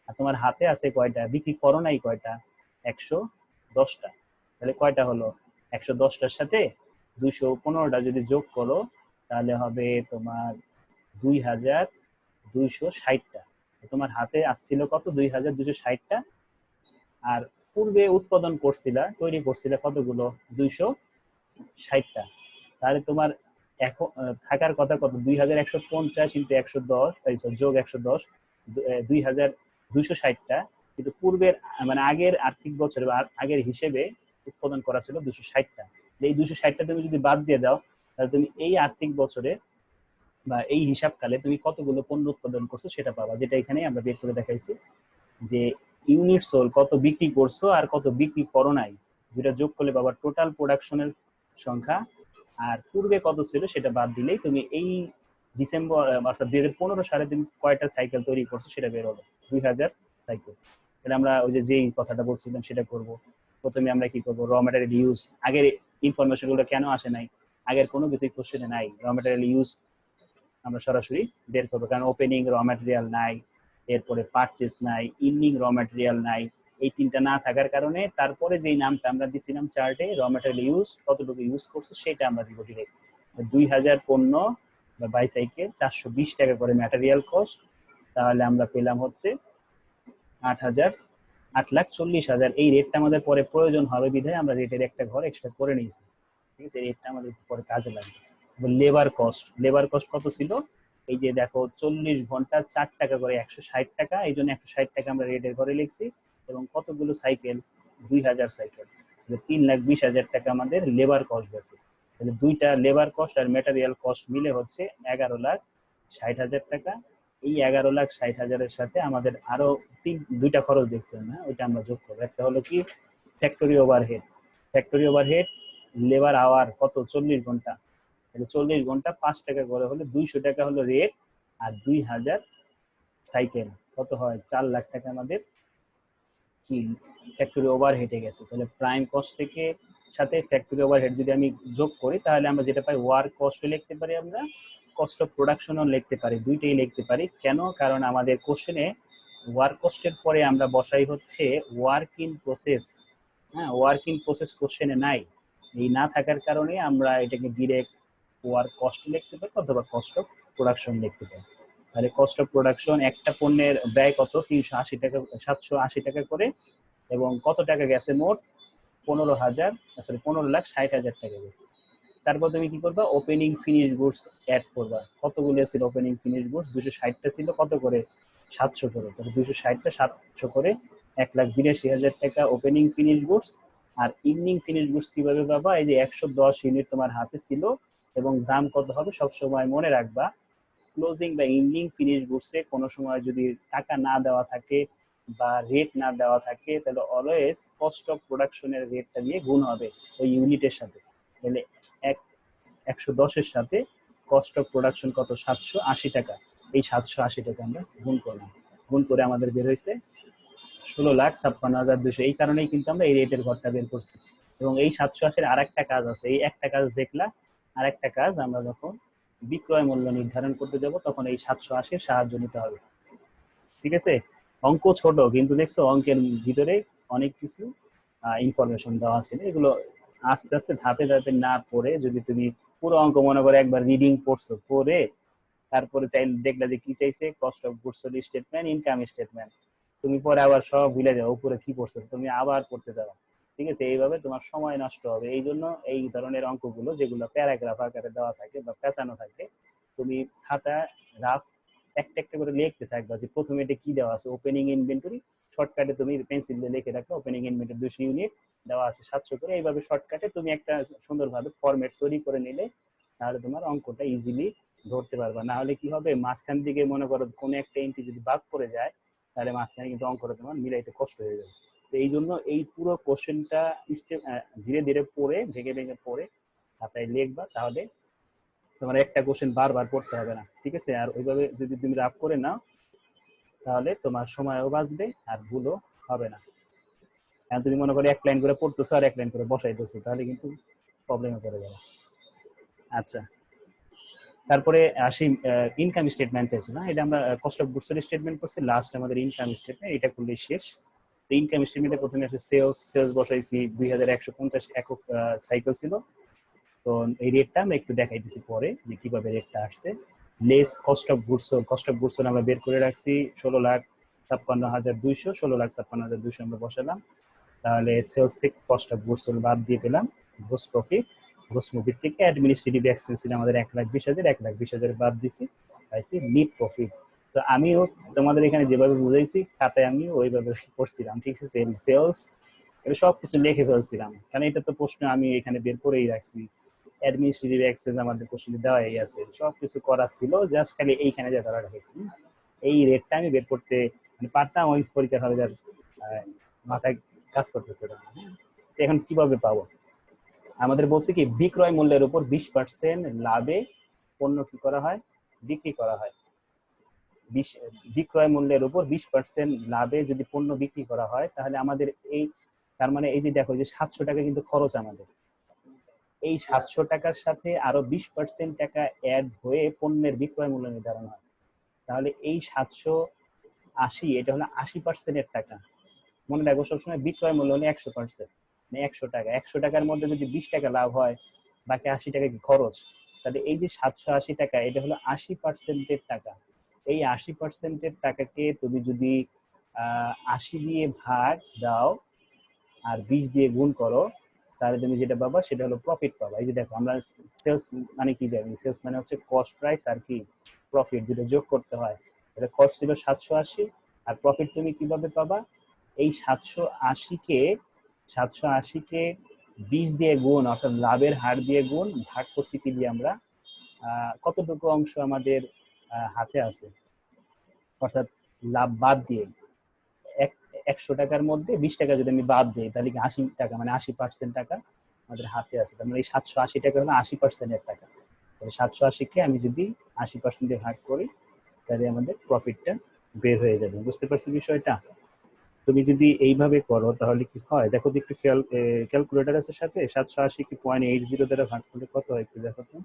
Speaker 1: আর তোমার হাতে আছে কয়টা? বিক্রি করো নাই কয়টা? 110টা। তাহলে কয়টা হলো? 110টার সাথে 215টা যদি যোগ করো তাহলে হবে তোমার 2260টা। তোমার হাতে আসছিল কত? 2260টা। আর পূর্বে উৎপাদন করছিলা, তৈরি করছিলা কতগুলো? 260টা। তাহলে তোমার এখন থাকার কথা কত? 2150 ইন্টু 110 যোগ 110, 2260টা। কিন্তু পূর্বের মানে আগের আর্থিক বছরে বা আগের হিসেবে উৎপাদন করা ছিল 260টা। এই 260টা তুমি যদি বাদ দিয়ে দাও তাহলে তুমি এই আর্থিক বছরে বা এই হিসাবকালে তুমি কতগুলো পণ্য উৎপাদন করছো সেটা পাবা, যেটা এখানে আমরা বের করে দেখাইছি। যে ইউনিট সোল কত বিক্রি করছো আর কত বিক্রি করো নাই, দুটা যোগ করলে পাবা টোটাল প্রোডাকশনের সংখ্যা। আর পূর্বে কত ছিল সেটা বাদ দিলেই তুমি এই ডিসেম্বর অর্থাৎ 2015 সালে তুমি কয়টা সাইকেল তৈরি করছো সেটা বের হবে, 2000 সাইকেল। তাহলে আমরা ওই যে যেই কথাটা বলছিলাম সেটা করব। প্রথমে আমরা কি করব? Raw material use. আগের ইনফরমেশন গুলো কেন আসে নাই? আগের কোনো কিছু কোশ্চেনে নাই। র ম্যাটেরিয়াল ইউজ আমরা সরাসরি বের করবো, কারণ ওপেনিং র ম্যাটেরিয়াল নাই, এরপরে পারচেস নাই, ইন্ডিং র ম্যাটেরিয়াল নাই। এই তিনটা না থাকার কারণে তারপরে যেই নামটা আমরা দিছিলাম চার্টে, র ম্যাটেরিয়াল ইউজ কতটুকু ইউজ করছে সেটা আমরা দিব ডিরেক্ট। 2000 পণ্য বা বাইসাইকেল 420 টাকা করে ম্যাটেরিয়াল কস্ট। তাহলে আমরা পেলাম হচ্ছে 8,40,000। এই রেটটা আমাদের পরে প্রয়োজন হবে বিধায় আমরা রেটের একটা ঘর এক্সট্রা করে নিয়েছি। ঠিক আছে, রেটটা আমাদের পরে কাজে লাগবে। লেবার কস্ট, লেবার কস্ট কত ছিল? এই যে দেখো 40 ঘন্টা 4 টাকা করে 160 টাকা, এই জন্য 160 টাকা আমরা রেটের ঘরে লিখছি। এবং কতগুলো সাইকেল? 2000 সাইকেল। 3,20,000 টাকা আমাদের লেবার কস্ট গেছে। তাহলে দুইটা লেবার কস্ট আর ম্যাটেরিয়াল কস্ট মিলে হচ্ছে 11,60,000 টাকা। এই 11,60,000-এর সাথে আমাদের আরো দুইটা খরচ দেখছেন না, ওইটা আমরা যোগ করবো। একটা হলো কি factory overhead. Factory overhead labour hour কত? 40 ঘন্টা। তাহলে 40 ঘন্টা 5 টাকা করে হলে 200 টাকা হলো রেট। আর 2000 সাইকেল কত হয়? 4 লাখ টাকা আমাদের কি ফ্যাক্টরি ওভারহেডে গেছে। তাহলে প্রাইম কস্ট থেকে সাথে ফ্যাক্টরি ওভারহেড যদি আমি যোগ করি তাহলে আমরা যেটা পাই ওয়ার্ক কস্টও লিখতে পারি, আমরা কস্ট অফ প্রোডাকশনও লিখতে পারি, দুইটাই লিখতে পারি। কেন? কারণ আমাদের কোশ্চেনে ওয়ার্ক কস্টের পরে আমরা বসাই হচ্ছে ওয়ার্ক ইন প্রসেস। হ্যাঁ, ওয়ার্ক ইন প্রসেস কোশ্চেনে নাই। এই না থাকার কারণে আমরা এটাকে ডিরেক্ট ওয়ার্ক কস্ট লিখতে পারি অথবা কস্ট অফ প্রোডাকশন লিখতে পারি। তাহলে কস্ট অফ প্রোডাকশন একটা পণ্যের ব্যয় কত? 380 টাকা, 780 টাকা করে। এবং কত টাকা গেছে মোট? 15,60,000 টাকা গেছে। তারপর তুমি কি করবা? ওপেনিং ফিনিশ গুডস অ্যাড করবা। কতগুলো ছিল ওপেনিং ফিনিশ গুডস? 260টা ছিল। কত করে? 700 করে। তাহলে 260টা 700 করে 1,82,000 টাকা ওপেনিং ফিনিশ গুডস। আর ইন্ডিং ফিনিশ গুডস কিভাবে পাবা? এই যে 110 ইউনিট তোমার হাতে ছিল এবং দাম কত হবে সবসময় মনে রাখবা। ক্লোজিং বা ইন্ডিং ফিনিশ গুডসে কোনো সময় যদি টাকা না দেওয়া থাকে বা রেট না দেওয়া থাকে তাহলে অলওয়েজ কস্ট অফ প্রোডাকশনের রেটটা দিয়ে গুণ হবে ওই ইউনিটের সাথে। তাহলে 110-এর সাথে কস্ট অফ প্রোডাকশন কত? 780 টাকা। এই 780 টাকা আমরা গুণ করলাম। গুণ করে আমাদের বের হয়েছে 16,56,200। এই কারণেই কিন্তু আমরা এই রেটের ঘরটা বের করছি। এবং এই 780-এর আর একটা কাজ আছে, এই একটা কাজ দেখলা। আর একটা কাজ, আমরা যখন বিক্রয় মূল্য নির্ধারণ করতে যাব তখন এই 780-এর সাহায্য নিতে হবে। ঠিক আছে, অঙ্ক ছোট কিন্তু দেখছো অঙ্কের ভিতরে অনেক কিছু ইনফরমেশন দেওয়া আছে। এগুলো আস্তে আস্তে ধাপে ধাপে না পড়ে যদি তুমি পুরো অঙ্ক মনে করে একবার রিডিং পড়ছো, পড়ে তারপরে দেখলা যে কি চাইছে, cost of goods sold statement, income statement, তুমি পরে আবার সব ভুলে যাও উপরে কি পড়ছো, তুমি আবার পড়তে যাও। ঠিক আছে, এইভাবে তোমার সময় নষ্ট হবে। এই জন্য এই ধরনের অঙ্কগুলো যেগুলো প্যারাগ্রাফ আকারে দেওয়া থাকে বা পেঁচানো থাকে, তুমি খাতা রাফ একটা একটা করে লিখতে থাকবা যে প্রথমে এটা কি দেওয়া আছে, ওপেনিং ইনভেন্টরি। শর্টকাটে তুমি পেন্সিল দিয়ে লিখে রাখো ওপেনিং ইনভেন্টরি 200 ইউনিট দেওয়া আছে 700 করে। এইভাবে শর্টকাটে তুমি একটা সুন্দরভাবে ফরম্যাট তৈরি করে নিলে তাহলে তোমার অঙ্কটা ইজিলি ধরতে পারবা। না হলে কি হবে, মাঝখান দিকে মনে করো কোনো একটা এন্ট্রি যদি বাদ পড়ে যায় তাহলে মাঝখানে কিন্তু অঙ্কটা তোমার মিলাইতে কষ্ট হয়ে যাবে। তো এই জন্য এই পুরো কোশ্চেনটা স্টেপ ধীরে ধীরে পড়ে ভেঙে ভেঙে পড়ে খাতায় লিখবা, তাহলে তোমার একটা কোশ্চেন বারবার পড়তে হবে না। ঠিক আছে, আর ওইভাবে যদি তুমি রাফ করে নাও তাহলে তোমার সময়ও বাঁচবে আর ভুলও হবে না। এখন তুমি মনে করো এক লাইন করে পড়তেছো আর এক লাইন করে বসাইতেছো, তাহলে কিন্তু প্রবলেমে পড়ে যাবে। আচ্ছা, তারপরে আসি ইনকাম স্টেটমেন্ট চাইছো না, এটা আমরা কস্ট অফ গুডস স্টেটমেন্ট করছি, লাস্ট আমাদের ইনকাম স্টেটমেন্ট, এটা করলে শেষ। ইনকাম স্টেটমেন্টে প্রথমে আসলে সেলস বসাইছি 2150 একক সাইকেল ছিল। তো এই রেটটা আমরা একটু দেখাই দিছি পরে যে কিভাবে রেটটা আসছে। লেস কস্ট অফ গুডস আমরা বের করে রাখছি 16,56,200, 16,56,200 আমরা বসালাম। তাহলে সেলস থেকে কস্ট অফ গুডস বাদ দিয়ে পেলাম গ্রোস প্রফিট। গ্রোস প্রফিট থেকে অ্যাডমিনিস্ট্রেটিভ এক্সপেন্স ছিল আমাদের 1,20,000, 1,20,000 বাদ দিছি, পাইছি নিট প্রফিট। তো আমিও তোমাদের এখানে যেভাবে বুঝাইছি খাতায় আমি ওইভাবে করছিলাম, ঠিক আছে। সেলস এটা সবকিছু লিখে ফেলছিলাম, কারণ এটা তো প্রশ্ন আমি এখানে বের করেই রাখছি। অ্যাডমিনিস্ট্রেটিভ এক্সপেন্স আমাদের কোশ্চেনে দেওয়াই আছে, সবকিছু করা ছিল, জাস্ট খালি এইখানে যা ধরা রেখেছি। এই রেটটা আমি বের করতে মানে পারতাম, ওই পরীক্ষার হলে যার মাথায় কাজ করতেছে না। তো এখন কিভাবে পাবো? আমাদের বলছে কি বিক্রয় মূল্যের উপর 20% লাভে পণ্য কি করা হয়, বিক্রি করা হয়। বিক্রয় মূল্যের উপর 20% লাভে যদি পণ্য বিক্রি করা হয়, তাহলে আমাদের এই, তার মানে এই যে দেখো যে 700 টাকা কিন্তু খরচ আমাদের, এই 700 টাকার সাথে আরো 20% টাকা অ্যাড হয়ে পণ্যের বিক্রয় মূল্য নির্ধারণ হয়। তাহলে এই 780 এটা হলো 80% টাকা। মনে রাখবো সবসময় বিক্রয় মূল্য হলো 100%, মানে 100 টাকা। 100 টাকার মধ্যে যদি 20 টাকা লাভ হয়, বাকি 80 টাকা কি খরচ। তাহলে এই যে 780 টাকা এটা হলো 80% টাকা। এই 80% টাকাকে তুমি যদি 80 দিয়ে ভাগ দাও আর 20 দিয়ে গুণ করো, তাহলে তুমি যেটা পাবা সেটা হলো প্রফিট পাবা। এই যে দেখো আমরা সেলস মানে কি জানি, সেলস মানে হচ্ছে কস্ট প্রাইস আর কি প্রফিট দুটো যোগ করতে হয়। তাহলে কস্ট ছিল 780 আর প্রফিট তুমি কিভাবে পাবা, এই 780 কে 20 দিয়ে গুণ, অর্থাৎ লাভের হার দিয়ে গুণ, ভাগ করছি কি দিয়ে আমরা কতটুকু অংশ আমাদের হাতে আছে, অর্থাৎ লাভ বাদ দিয়ে। 100 টাকার মধ্যে 20 টাকা যদি আমি বাদ দিই, তাহলে কি 80 টাকা, মানে 80% টাকা আমাদের হাতে আছে। তার মানে এই 780 টাকা হলো 80% টাকা। তাহলে 780 কে আমি যদি 80% দিয়ে ভাগ করি, তাহলে আমাদের প্রফিটটা বের হয়ে যাবে। বুঝতে পারছি বিষয়টা? তুমি যদি এইভাবে করো তাহলে কি হয় দেখো তো একটু, ক্যালকুলেটার আছে সাথে, 780 কি 0.80 দ্বারা ভাগ করলে কত হয় একটু দেখো তো।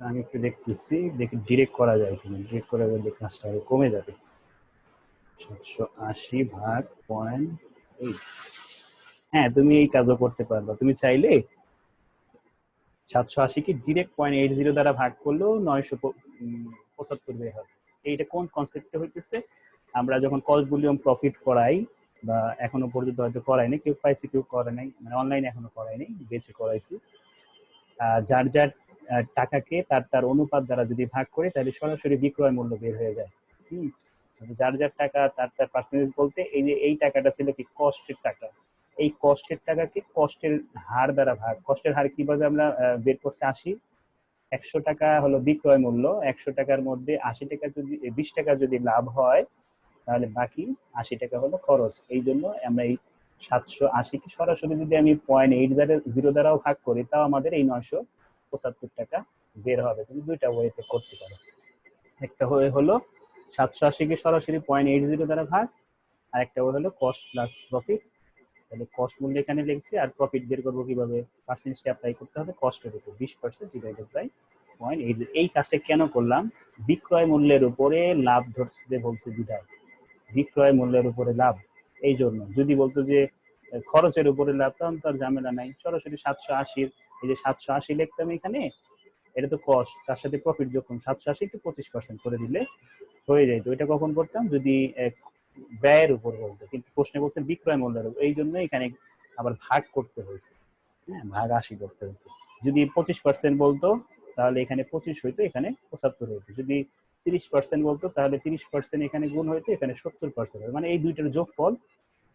Speaker 1: আমি একটু দেখতেছি, দেখি ডিরেক্ট করা যায় কিনা। ডিরেক্ট করা গেলে কাজটা আরো কমে যাবে। 780 ভাগ 0.8, হ্যাঁ তুমি এই কাজও করতে পারবা। তুমি চাইলে 780 কে ডিরেক্ট 0.80 দ্বারা ভাগ করলেও 975 বের হবে। এইটা কোন কনসেপ্টে হইতেছে, আমরা যখন কস্ট ভলিউম প্রফিট করাই, বা এখনো পর্যন্ত হয়তো করাই নাই, কেউ পাইছে কেউ করে নাই, মানে অনলাইনে এখনো করাই নাই, বেঁচে করাইছি। যার যার টাকাকে তার তার অনুপাত দ্বারা যদি ভাগ করে, তাহলে সরাসরি বিক্রয় মূল্য বের হয়ে যায়। হম, যার যার টাকা তার তার পার্সেন্টেজ বলতে এই যে এই টাকাটা ছিল কি কস্টের টাকা, এই কস্টের টাকাকে কস্টের হার দ্বারা ভাগ। কস্টের হার কিভাবে আমরা বের করছি, 80, 100 টাকা হলো বিক্রয় মূল্য, 100 টাকার মধ্যে 80 টাকা যদি 20 টাকা যদি লাভ হয়, তাহলে বাকি 80 টাকা হলো খরচ। এই জন্য আমরা এই 780 কে সরাসরি যদি আমি 0.80 দ্বারাও ভাগ করি, তাও আমাদের এই 975 টাকা বের হবে। তুমি দুইটা ওয়েতে করতে পারো। একটা ওয়ে হলো 780 কে সরাসরি 0.80 দ্বারা ভাগ, আর একটা ওয়ে হলো কস্ট প্লাস প্রফিট। তাহলে কস্ট মূল্য এখানে লিখছি, আর প্রফিট বের করবো কিভাবে, পার্সেন্টেজটা অ্যাপ্লাই করতে হবে কস্টের উপর, 20% ডিভাইডেড বাই 0.80। এই কাজটা কেন করলাম, বিক্রয় মূল্যের উপরে লাভ ধরতে বলছে বিধায়, বিক্রয় মূল্যের উপরে লাভ। এই জন্য যদি বলতো যে খরচের উপরে লাভ, তখন তো আর ঝামেলা নাই, সরাসরি 780, এই যে 780 লিখতাম এখানে, এটা তো কস্ট, তার সাথে প্রফিট যোগ করুন, 780 একটু 25% করে দিলে হয়ে যেত। এটা কখন করতাম, যদি ব্যয়ের উপর বলতো, কিন্তু প্রশ্নে বলছে বিক্রয় মূল্যের উপর, এই জন্য এখানে আবার ভাগ করতে হয়েছে। হ্যাঁ, ভাগ 80 করতে হয়েছে। যদি 25% বলতো, তাহলে এখানে 25 হইতো, এখানে 75 হইতো। যদি 30% বলতো, তাহলে 30% এখানে গুণ হইতো, এখানে 70% হবে। মানে এই দুইটার যোগফল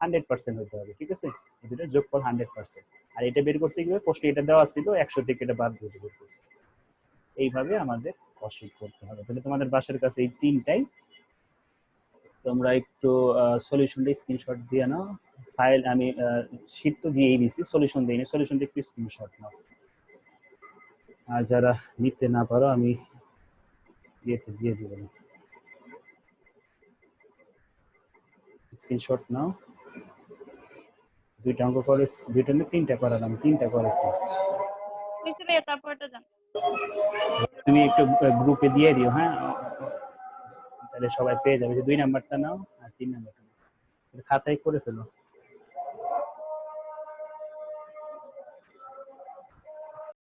Speaker 1: 100% হতে হবে, ঠিক আছে। এই দুইটার যোগফল 100%। আর এটা বের করতে গিয়ে প্রশ্নে এটা দেওয়া ছিল 100 থেকে এটা বাদ দিয়ে বের করছে। এইভাবে আমাদের কষিং করতে হবে। তাহলে তোমাদের বাসার কাছে এই তিনটাই, তোমরা একটু সলিউশনটা স্ক্রিনশট দিয়ে নাও। ফাইল আমি শীট তো দিয়েই দিছি, সলিউশন দিইনি, সলিউশনটা একটু স্ক্রিনশট নাও। আর যারা নিতে না পারো আমি ইয়েতে দিয়ে দিব, স্ক্রিনশট নাও, দুইটা অঙ্ক করেছি, দুইটা না তিনটা করালাম, তিনটা করেছি।
Speaker 3: হয়েছে ভাইয়া, তারপরটা জান।
Speaker 1: তুমি একটু গ্রুপে দিয়ে দিও, হ্যাঁ, তাহলে সবাই পেয়ে যাবে। যে 2 নাম্বারটা নাও আর 3 নাম্বারটা নাও, খাতায় করে ফেলো।